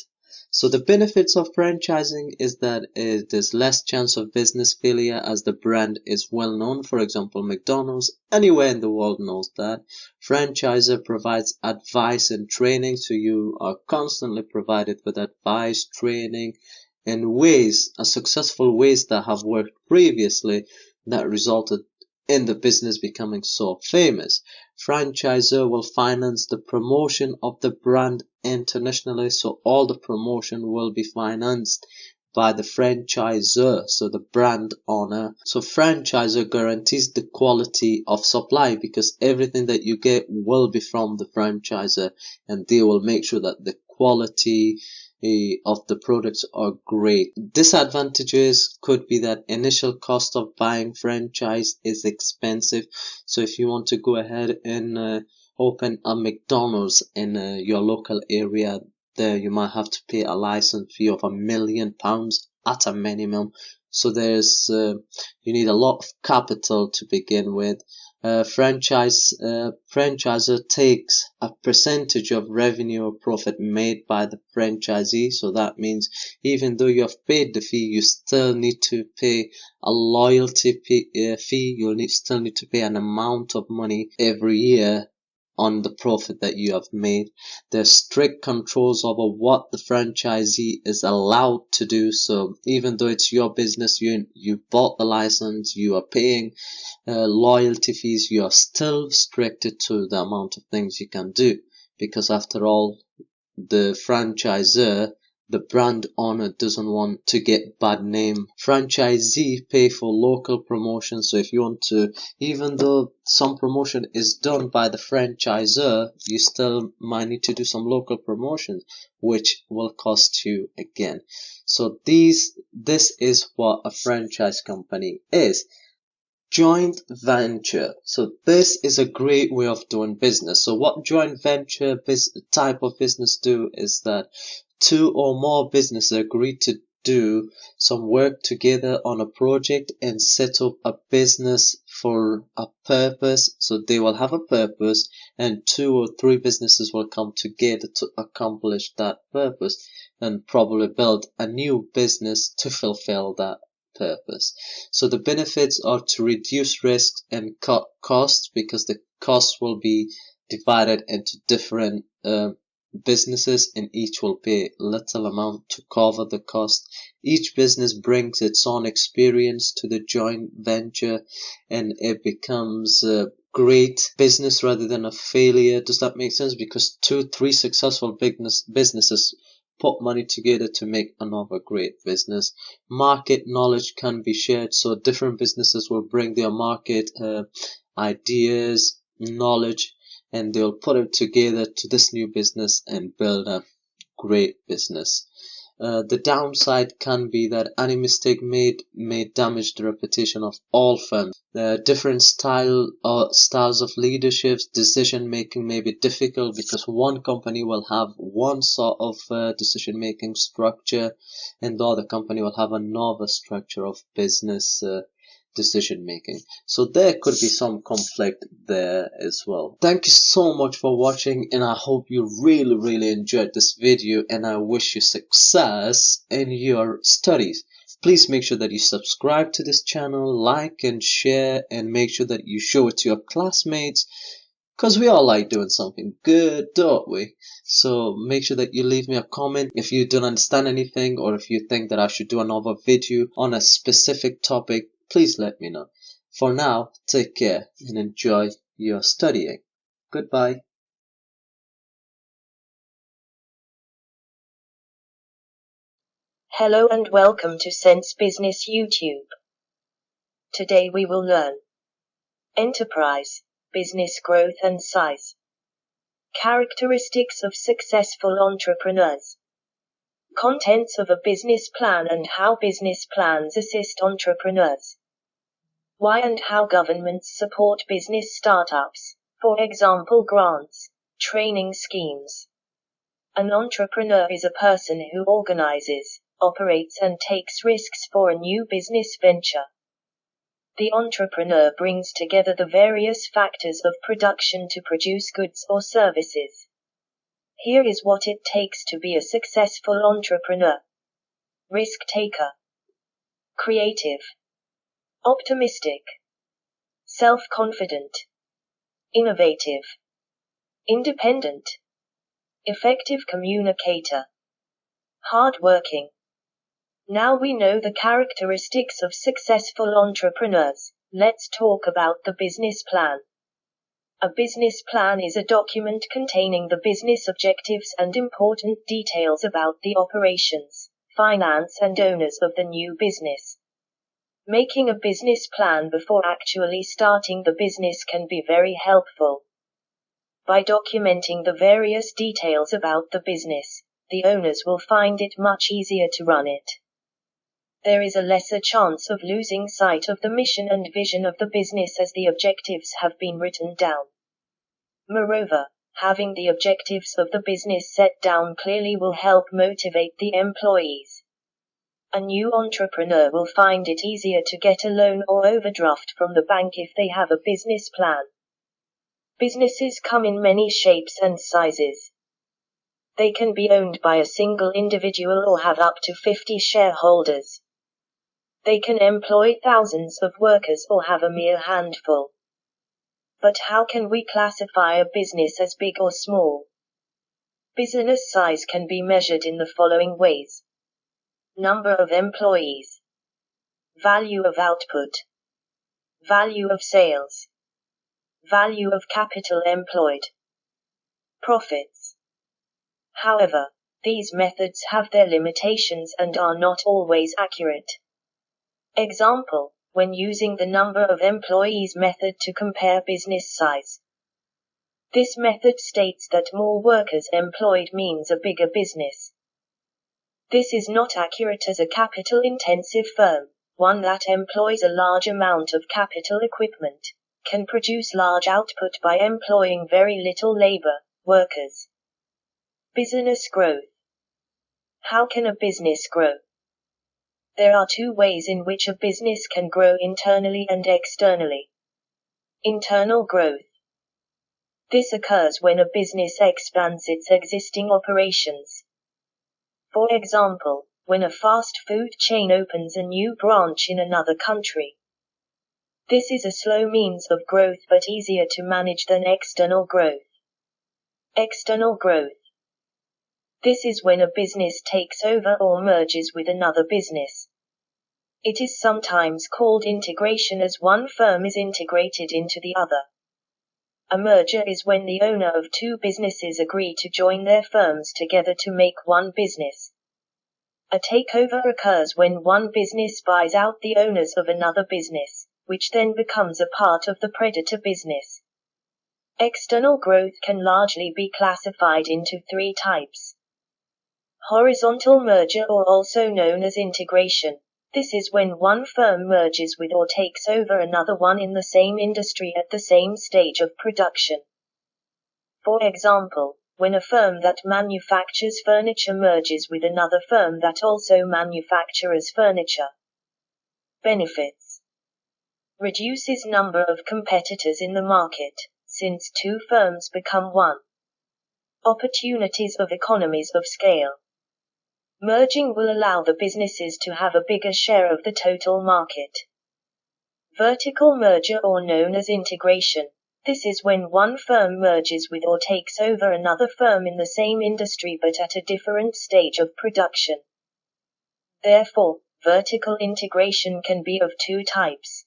So the benefits of franchising is that there's less chance of business failure as the brand is well known. For example, McDonald's, anywhere in the world knows that. Franchisor provides advice and training, so you are constantly provided with advice, training, and successful ways that have worked previously that resulted in the business becoming so famous. Franchisor will finance the promotion of the brand internationally, so all the promotion will be financed by the franchisor, so the brand owner. So franchisor guarantees the quality of supply because everything that you get will be from the franchisor, and they will make sure that the quality of the products are great. Disadvantages could be that initial cost of buying franchise is expensive. So if you want to go ahead and open a McDonald's in your local area, there you might have to pay a license fee of £1 million at a minimum. So there's you need a lot of capital to begin with. Franchisor takes a percentage of revenue or profit made by the franchisee. So that means even though you have paid the fee, you still need to pay a loyalty fee. You'll still need to pay an amount of money every year on the profit that you have made. There's strict controls over what the franchisee is allowed to do. So even though it's your business, you bought the license, you are paying loyalty fees, you are still restricted to the amount of things you can do, because after all, the franchisor, the brand owner, doesn't want to get bad name. Franchisee pay for local promotion. So if you want to, even though some promotion is done by the franchisor, you still might need to do some local promotion, which will cost you again. So this is what a franchise company is. Joint venture. So this is a great way of doing business. So what joint venture type of business do is that two or more businesses agree to do some work together on a project and set up a business for a purpose. So they will have a purpose, and 2 or 3 businesses will come together to accomplish that purpose and probably build a new business to fulfill that purpose. So the benefits are to reduce risks and cut costs, because the costs will be divided into different businesses, and each will pay little amount to cover the cost. Each business brings its own experience to the joint venture, and it becomes a great business rather than a failure. Does that make sense? Because 2-3 successful businesses put money together to make another great business. Market knowledge can be shared, so different businesses will bring their market ideas, knowledge, and they'll put it together to this new business and build a great business. The downside can be that any mistake made may damage the reputation of all firms. The different styles of leadership, decision making may be difficult, because one company will have one sort of decision making structure, and the other company will have another structure of business decision making. So there could be some conflict there as well. Thank you so much for watching, and I hope you really enjoyed this video, and I wish you success in your studies. Please make sure that you subscribe to this channel, like and share, and make sure that you show it to your classmates, because we all like doing something good, don't we? So make sure that you leave me a comment if you don't understand anything, or if you think that I should do another video on a specific topic. Please let me know. For now, take care and enjoy your studying. Goodbye. Hello and welcome to Sense Business YouTube. Today we will learn enterprise, business growth and size, characteristics of successful entrepreneurs, contents of a business plan and how business plans assist entrepreneurs, why and how governments support business startups, for example grants, training schemes. An entrepreneur is a person who organizes, operates and takes risks for a new business venture. The entrepreneur brings together the various factors of production to produce goods or services. Here is what it takes to be a successful entrepreneur. Risk taker, creative, optimistic, self-confident, innovative, independent, effective communicator, hard-working. Now we know the characteristics of successful entrepreneurs. Let's talk about the business plan. A business plan is a document containing the business objectives and important details about the operations, finance and owners of the new business. Making a business plan before actually starting the business can be very helpful. By documenting the various details about the business, the owners will find it much easier to run it. There is a lesser chance of losing sight of the mission and vision of the business as the objectives have been written down. Moreover, having the objectives of the business set down clearly will help motivate the employees. A new entrepreneur will find it easier to get a loan or overdraft from the bank if they have a business plan. Businesses come in many shapes and sizes. They can be owned by a single individual or have up to 50 shareholders. They can employ thousands of workers or have a mere handful. But how can we classify a business as big or small? Business size can be measured in the following ways. Number of employees, value of output, value of sales, value of capital employed, profits. However, these methods have their limitations and are not always accurate. Example, when using the number of employees method to compare business size. This method states that more workers employed means a bigger business. This is not accurate, as a capital-intensive firm, one that employs a large amount of capital equipment, can produce large output by employing very little labor, workers. Business growth. How can a business grow? There are two ways in which a business can grow internally and externally. Internal growth. This occurs when a business expands its existing operations. For example, when a fast food chain opens a new branch in another country. This is a slow means of growth but easier to manage than external growth. External growth. This is when a business takes over or merges with another business. It is sometimes called integration as one firm is integrated into the other. A merger is when the owner of two businesses agree to join their firms together to make one business. A takeover occurs when one business buys out the owners of another business, which then becomes a part of the predecessor business. External growth can largely be classified into three types. Horizontal merger, or also known as integration. This is when one firm merges with or takes over another one in the same industry at the same stage of production. For example, when a firm that manufactures furniture merges with another firm that also manufactures furniture. Benefits. Reduces number of competitors in the market, since two firms become one. Opportunities of economies of scale. Merging will allow the businesses to have a bigger share of the total market. Vertical merger, or known as integration. This is when one firm merges with or takes over another firm in the same industry but at a different stage of production. Therefore, vertical integration can be of two types.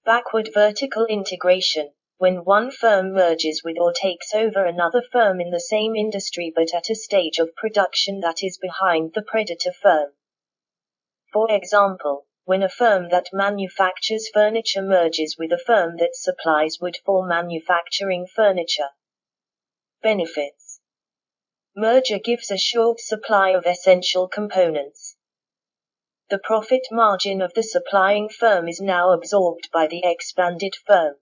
Backward vertical integration, when one firm merges with or takes over another firm in the same industry but at a stage of production that is behind the predecessor firm. For example, when a firm that manufactures furniture merges with a firm that supplies wood for manufacturing furniture. Benefits. Merger gives a short supply of essential components. The profit margin of the supplying firm is now absorbed by the expanded firm.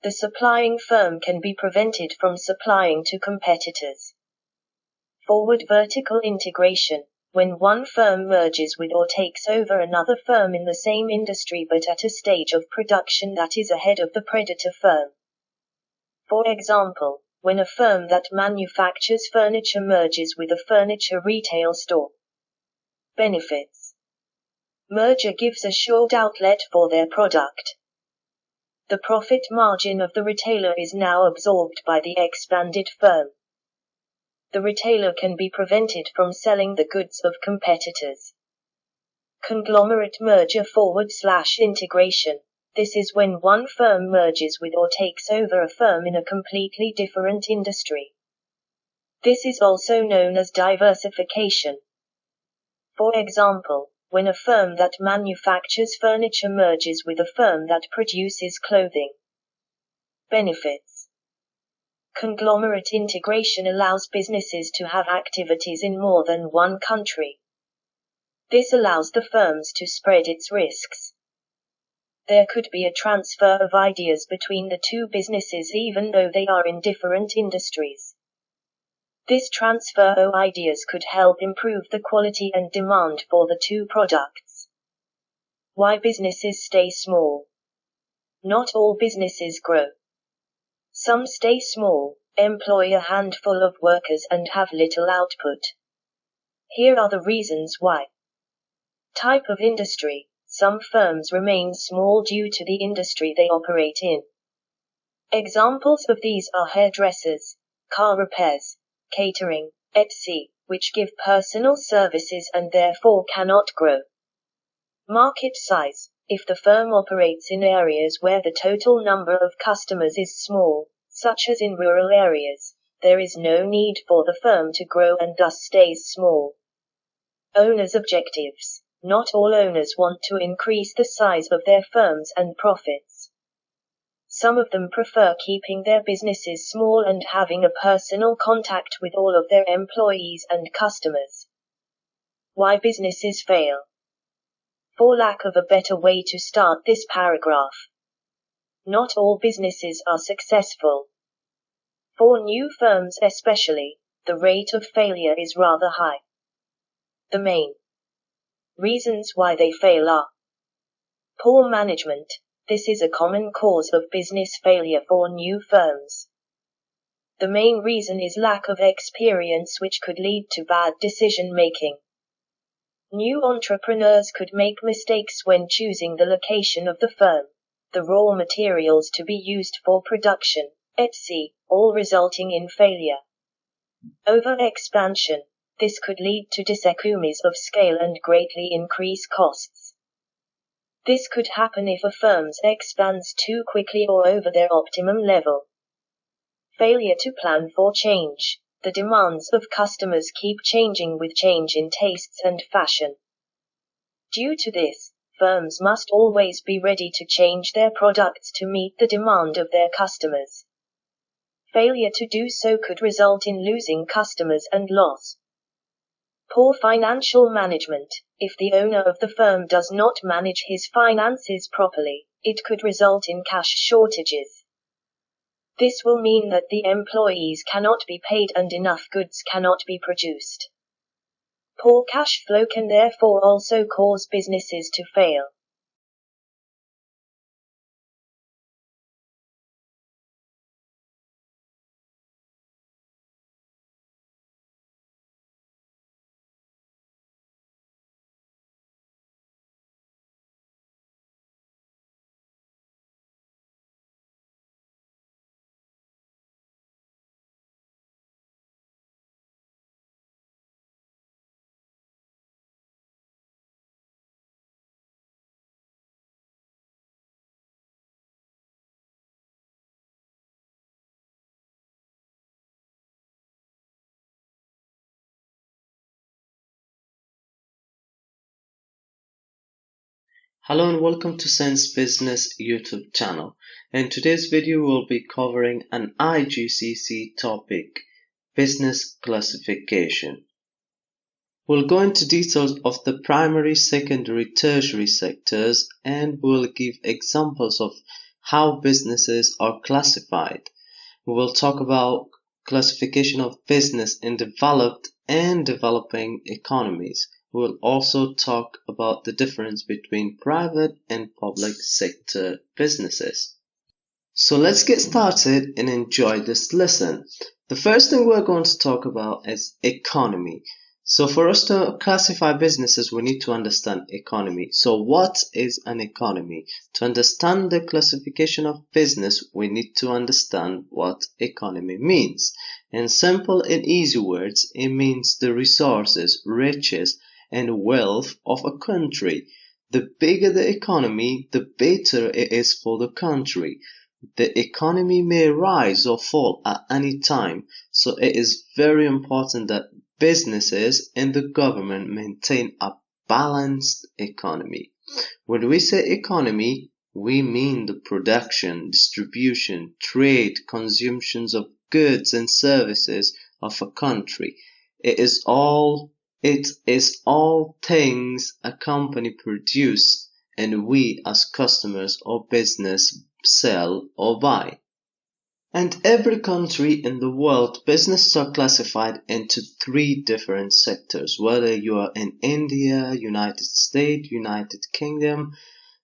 The supplying firm can be prevented from supplying to competitors. Forward vertical integration, when one firm merges with or takes over another firm in the same industry but at a stage of production that is ahead of the predecessor firm. For example, when a firm that manufactures furniture merges with a furniture retail store. Benefits. Merger gives a short outlet for their product. The profit margin of the retailer is now absorbed by the expanded firm. The retailer can be prevented from selling the goods of competitors. Conglomerate merger / integration. This is when one firm merges with or takes over a firm in a completely different industry. This is also known as diversification. For example, when a firm that manufactures furniture merges with a firm that produces clothing. Benefits. Conglomerate integration allows businesses to have activities in more than one country. This allows the firms to spread its risks. There could be a transfer of ideas between the two businesses even though they are in different industries. This transfer of ideas could help improve the quality and demand for the two products. Why businesses stay small? Not all businesses grow. Some stay small, employ a handful of workers and have little output. Here are the reasons why. Type of industry. Some firms remain small due to the industry they operate in. Examples of these are hairdressers, car repairs, catering, etc., which give personal services and therefore cannot grow. Market size. If the firm operates in areas where the total number of customers is small, such as in rural areas, there is no need for the firm to grow and thus stays small. Owners' objectives. Not all owners want to increase the size of their firms and profits. Some of them prefer keeping their businesses small and having a personal contact with all of their employees and customers. Why businesses fail? For lack of a better way to start this paragraph. Not all businesses are successful. For new firms especially, the rate of failure is rather high. The main reasons why they fail are poor management. This is a common cause of business failure for new firms. The main reason is lack of experience, which could lead to bad decision making. New entrepreneurs could make mistakes when choosing the location of the firm, the raw materials to be used for production, etc., all resulting in failure. Over-expansion. This could lead to diseconomies of scale and greatly increase costs. This could happen if a firm expands too quickly or over their optimum level. Failure to plan for change. The demands of customers keep changing with change in tastes and fashion. Due to this, firms must always be ready to change their products to meet the demand of their customers. Failure to do so could result in losing customers and loss. Poor financial management. If the owner of the firm does not manage his finances properly, it could result in cash shortages. This will mean that the employees cannot be paid and enough goods cannot be produced. Poor cash flow can therefore also cause businesses to fail. Hello and welcome to Sense Business YouTube channel. In today's video we'll be covering an IGCSE topic, business classification. We'll go into details of the primary, secondary, tertiary sectors, and we'll give examples of how businesses are classified. We will talk about classification of business in developed and developing economies. We'll also talk about the difference between private and public sector businesses. So let's get started and enjoy this lesson. The first thing we're going to talk about is economy. So for us to classify businesses, we need to understand economy. So what is an economy? To understand the classification of business, we need to understand what economy means. In simple and easy words, it means the resources, riches, and wealth of a country. The bigger the economy, the better it is for the country. The economy may rise or fall at any time, so it is very important that businesses and the government maintain a balanced economy. When we say economy, we mean the production, distribution, trade, consumptions of goods and services of a country. It is all things a company produces and we as customers or business sell or buy. And every country in the world, businesses are classified into three different sectors. Whether you are in India, United States, United Kingdom,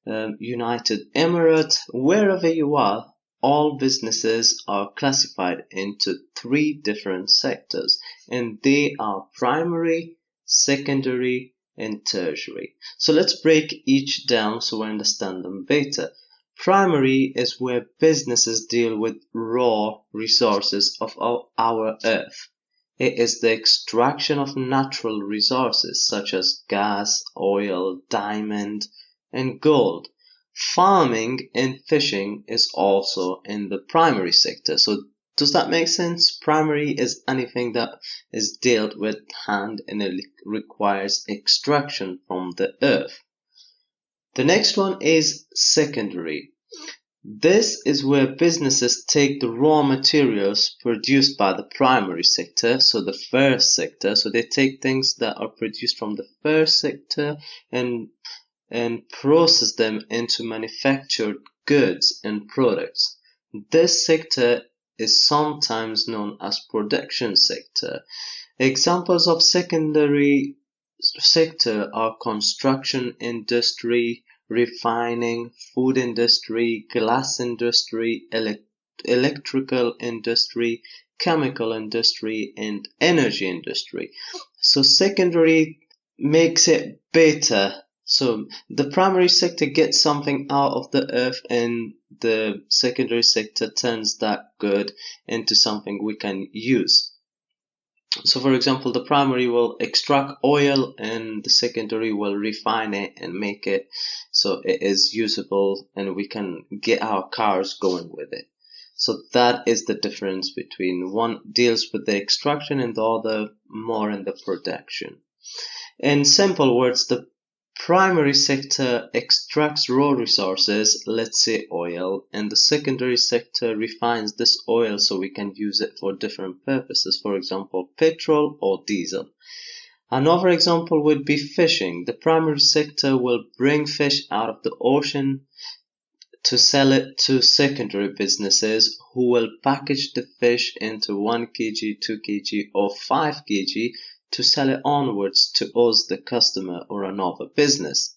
United Emirates, wherever you are, all businesses are classified into three different sectors. And they are primary, secondary, and tertiary. So let's break each down so we understand them better. Primary is where businesses deal with raw resources of our earth. It is the extraction of natural resources such as gas, oil, diamond, and gold. Farming and fishing is also in the primary sector. So does that make sense? Primary is anything that is dealt with hand and it requires extraction from the earth. The next one is secondary. This is where businesses take the raw materials produced by the primary sector, so the first sector. So they take things that are produced from the first sector and process them into manufactured goods and products. This sector is sometimes known as production sector. Examples of secondary sector are construction industry, refining, food industry, glass industry, electrical industry, chemical industry, and energy industry. So secondary makes it better. So the primary sector gets something out of the earth, and the secondary sector turns that good into something we can use. So for example, the primary will extract oil and the secondary will refine it and make it so it is usable and we can get our cars going with it. So that is the difference between one deals with the extraction and the other more in the production. In simple words, the primary sector extracts raw resources, let's say oil, and the secondary sector refines this oil so we can use it for different purposes, for example, petrol or diesel. Another example would be fishing. The primary sector will bring fish out of the ocean to sell it to secondary businesses who will package the fish into 1 kg, 2 kg, or 5 kg to sell it onwards to us, the customer, or another business.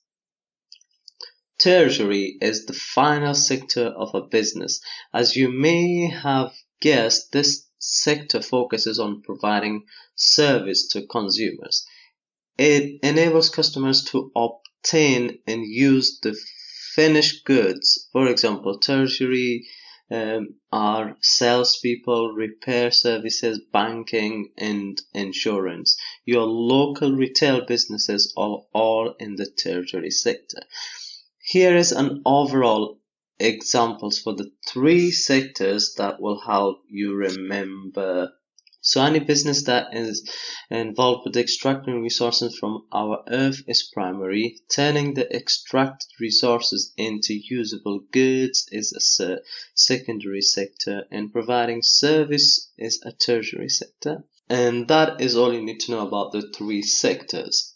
Tertiary is the final sector of a business. As you may have guessed, this sector focuses on providing service to consumers. It enables customers to obtain and use the finished goods. For example, tertiary are salespeople, repair services, banking, and insurance. Your local retail businesses are all in the tertiary sector. Here is an overall examples for the 3 sectors that will help you remember. So any business that is involved with extracting resources from our earth is primary. Turning the extracted resources into usable goods is a secondary sector, and providing service is a tertiary sector. And that is all you need to know about the 3 sectors.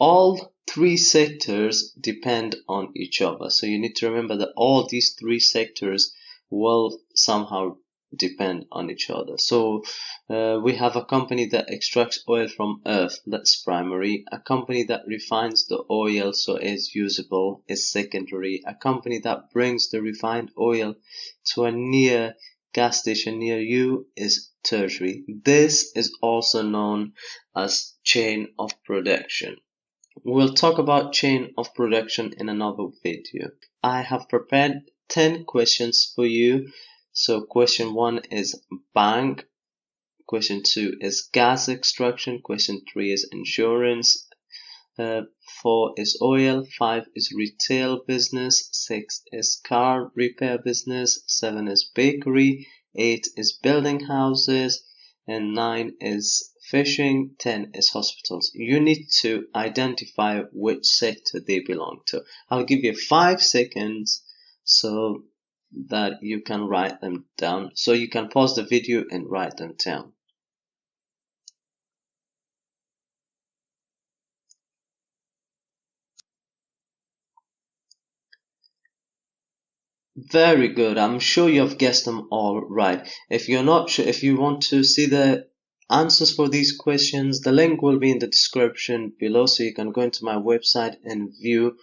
All 3 sectors depend on each other. So you need to remember that all these 3 sectors will somehow depend on each other. So we have a company that extracts oil from earth, that's primary. A company that refines the oil so it's usable is secondary. A company that brings the refined oil to a near gas station near you is tertiary. This is also known as chain of production. We'll talk about chain of production in another video. I have prepared 10 questions for you. So question 1 is bank, question 2 is gas extraction, question 3 is insurance, 4 is oil, 5 is retail business, 6 is car repair business, 7 is bakery, 8 is building houses, and 9 is fishing, 10 is hospitals. You need to identify which sector they belong to. I'll give you 5 seconds so that you can write them down. So you can pause the video and write them down. Very good. I'm sure you've guessed them all right. If you're not sure, if you want to see the answers for these questions, the link will be in the description below, so you can go into my website and view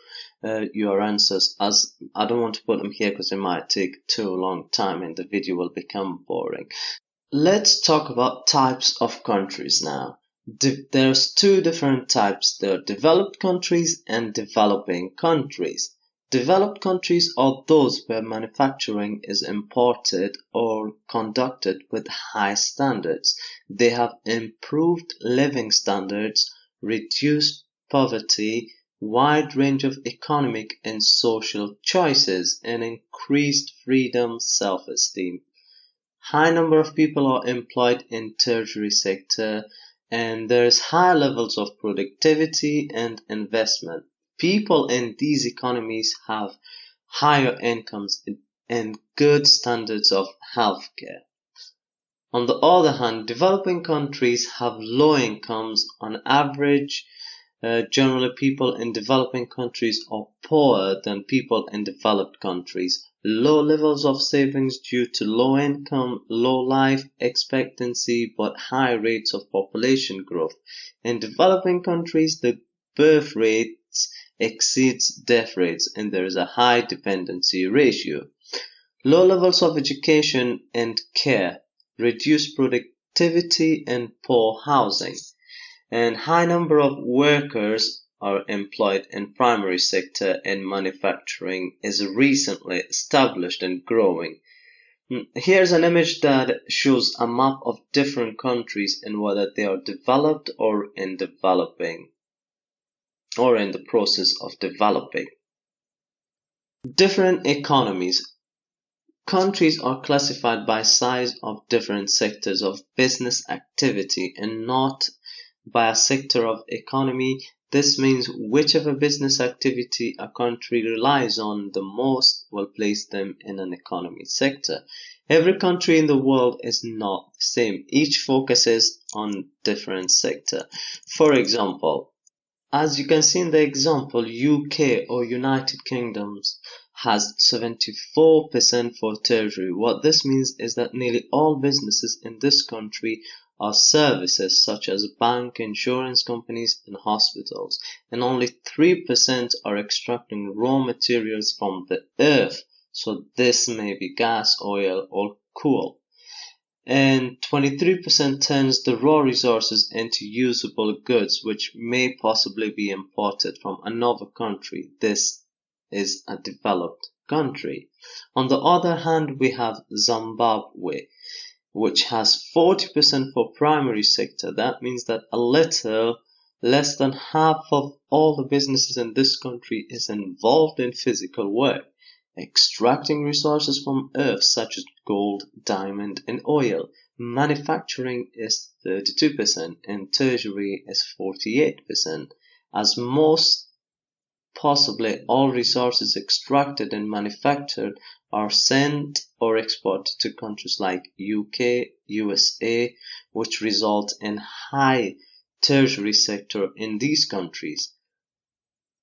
your answers, as I don't want to put them here because it might take too long time and the video will become boring. Let's talk about types of countries now. There's 2 different types. There are developed countries and developing countries. Developed countries are those where manufacturing is imported or conducted with high standards. They have improved living standards, reduced poverty, wide range of economic and social choices, and increased freedom, self-esteem. High number of people are employed in tertiary sector, and there's high levels of productivity and investment. People in these economies have higher incomes and good standards of healthcare. On the other hand, developing countries have low incomes on average. Generally, people in developing countries are poorer than people in developed countries. Low levels of savings due to low income, low life expectancy, but high rates of population growth. In developing countries, the birth rates exceeds death rates and there is a high dependency ratio. Low levels of education and care, reduced productivity and poor housing. and high number of workers are employed in primary sector, and manufacturing is recently established and growing. Here's an image that shows a map of different countries and whether they are developed or in developing or in the process of developing. Different economies. Countries are classified by size of different sectors of business activity and not by a sector of economy. This means whichever business activity a country relies on the most will place them in an economy sector. Every country in the world is not the same. Each focuses on different sector. For example, as you can see in the example, UK or United Kingdoms has 74% for tertiary. What this means is that nearly all businesses in this country are services such as bank, insurance companies, and hospitals, and only 3% are extracting raw materials from the earth. So this may be gas, oil, or coal. And 23% turns the raw resources into usable goods, which may possibly be imported from another country. This is a developed country. On the other hand, we have Zimbabwe, which has 40% for primary sector. That means that a little less than half of all the businesses in this country is involved in physical work, extracting resources from earth such as gold, diamond, and oil. Manufacturing is 32% and tertiary is 48%, as most possibly all resources extracted and manufactured are sent or exported to countries like UK, USA, which result in high tertiary sector in these countries.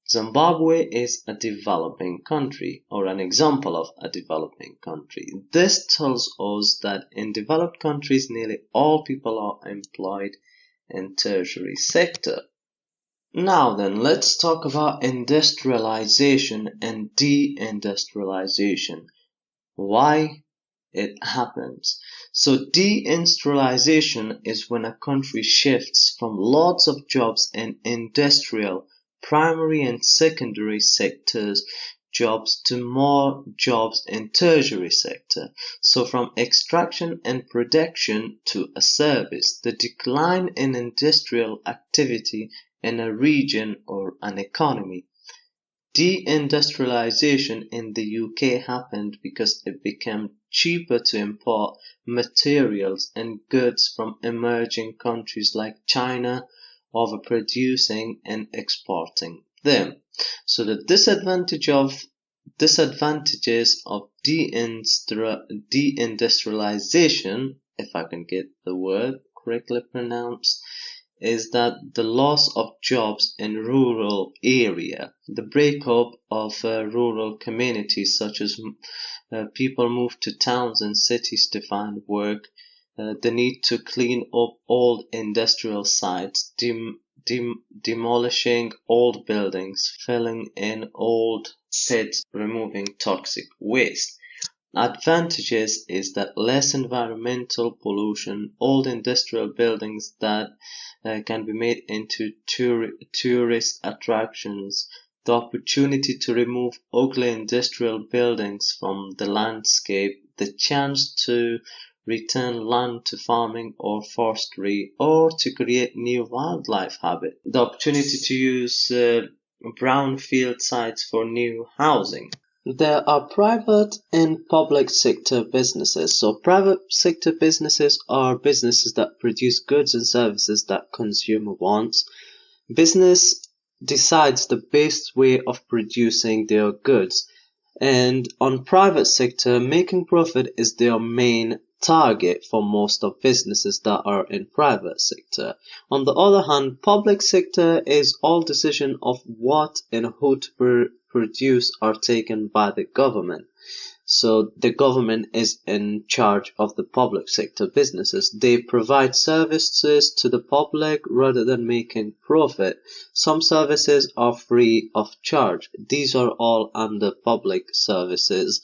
Zimbabwe is a developing country, or an example of a developing country. This tells us that in developed countries, nearly all people are employed in tertiary sector. Now then, let's talk about industrialization and deindustrialization. Why it happens. So deindustrialization is when a country shifts from lots of jobs in industrial, primary and secondary sectors jobs to more jobs in tertiary sector. So from extraction and production to a service. The decline in industrial activity in a region or an economy. Deindustrialization in the UK happened because it became cheaper to import materials and goods from emerging countries like China, overproducing and exporting them. So the disadvantages of deindustrialization, if I can get the word correctly pronounced, is that the loss of jobs in rural area, the breakup of rural communities, such as people move to towns and cities to find work, the need to clean up old industrial sites, demolishing old buildings, filling in old pits, removing toxic waste. Advantages is that less environmental pollution, old industrial buildings that can be made into tourist attractions, the opportunity to remove ugly industrial buildings from the landscape, the chance to return land to farming or forestry, or to create new wildlife habitat, the opportunity to use brownfield sites for new housing. There are private and public sector businesses. So private sector businesses are businesses that produce goods and services that consumer wants. Business decides the best way of producing their goods. And on private sector, making profit is their main target for most of businesses that are in private sector. On the other hand, public sector is all decision of what and who to produce are taken by the government. So the government is in charge of the public sector businesses. They provide services to the public rather than making profit. Some services are free of charge. These are all under public services.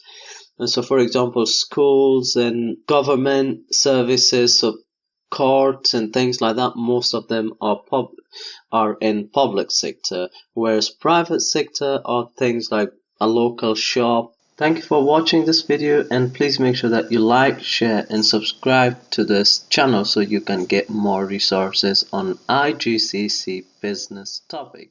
And so, for example, schools and government services. So courts and things like that, most of them are in public sector, whereas private sector are things like a local shop. Thank you for watching this video, and please make sure that you like, share and subscribe to this channel so you can get more resources on IGCSE business topic.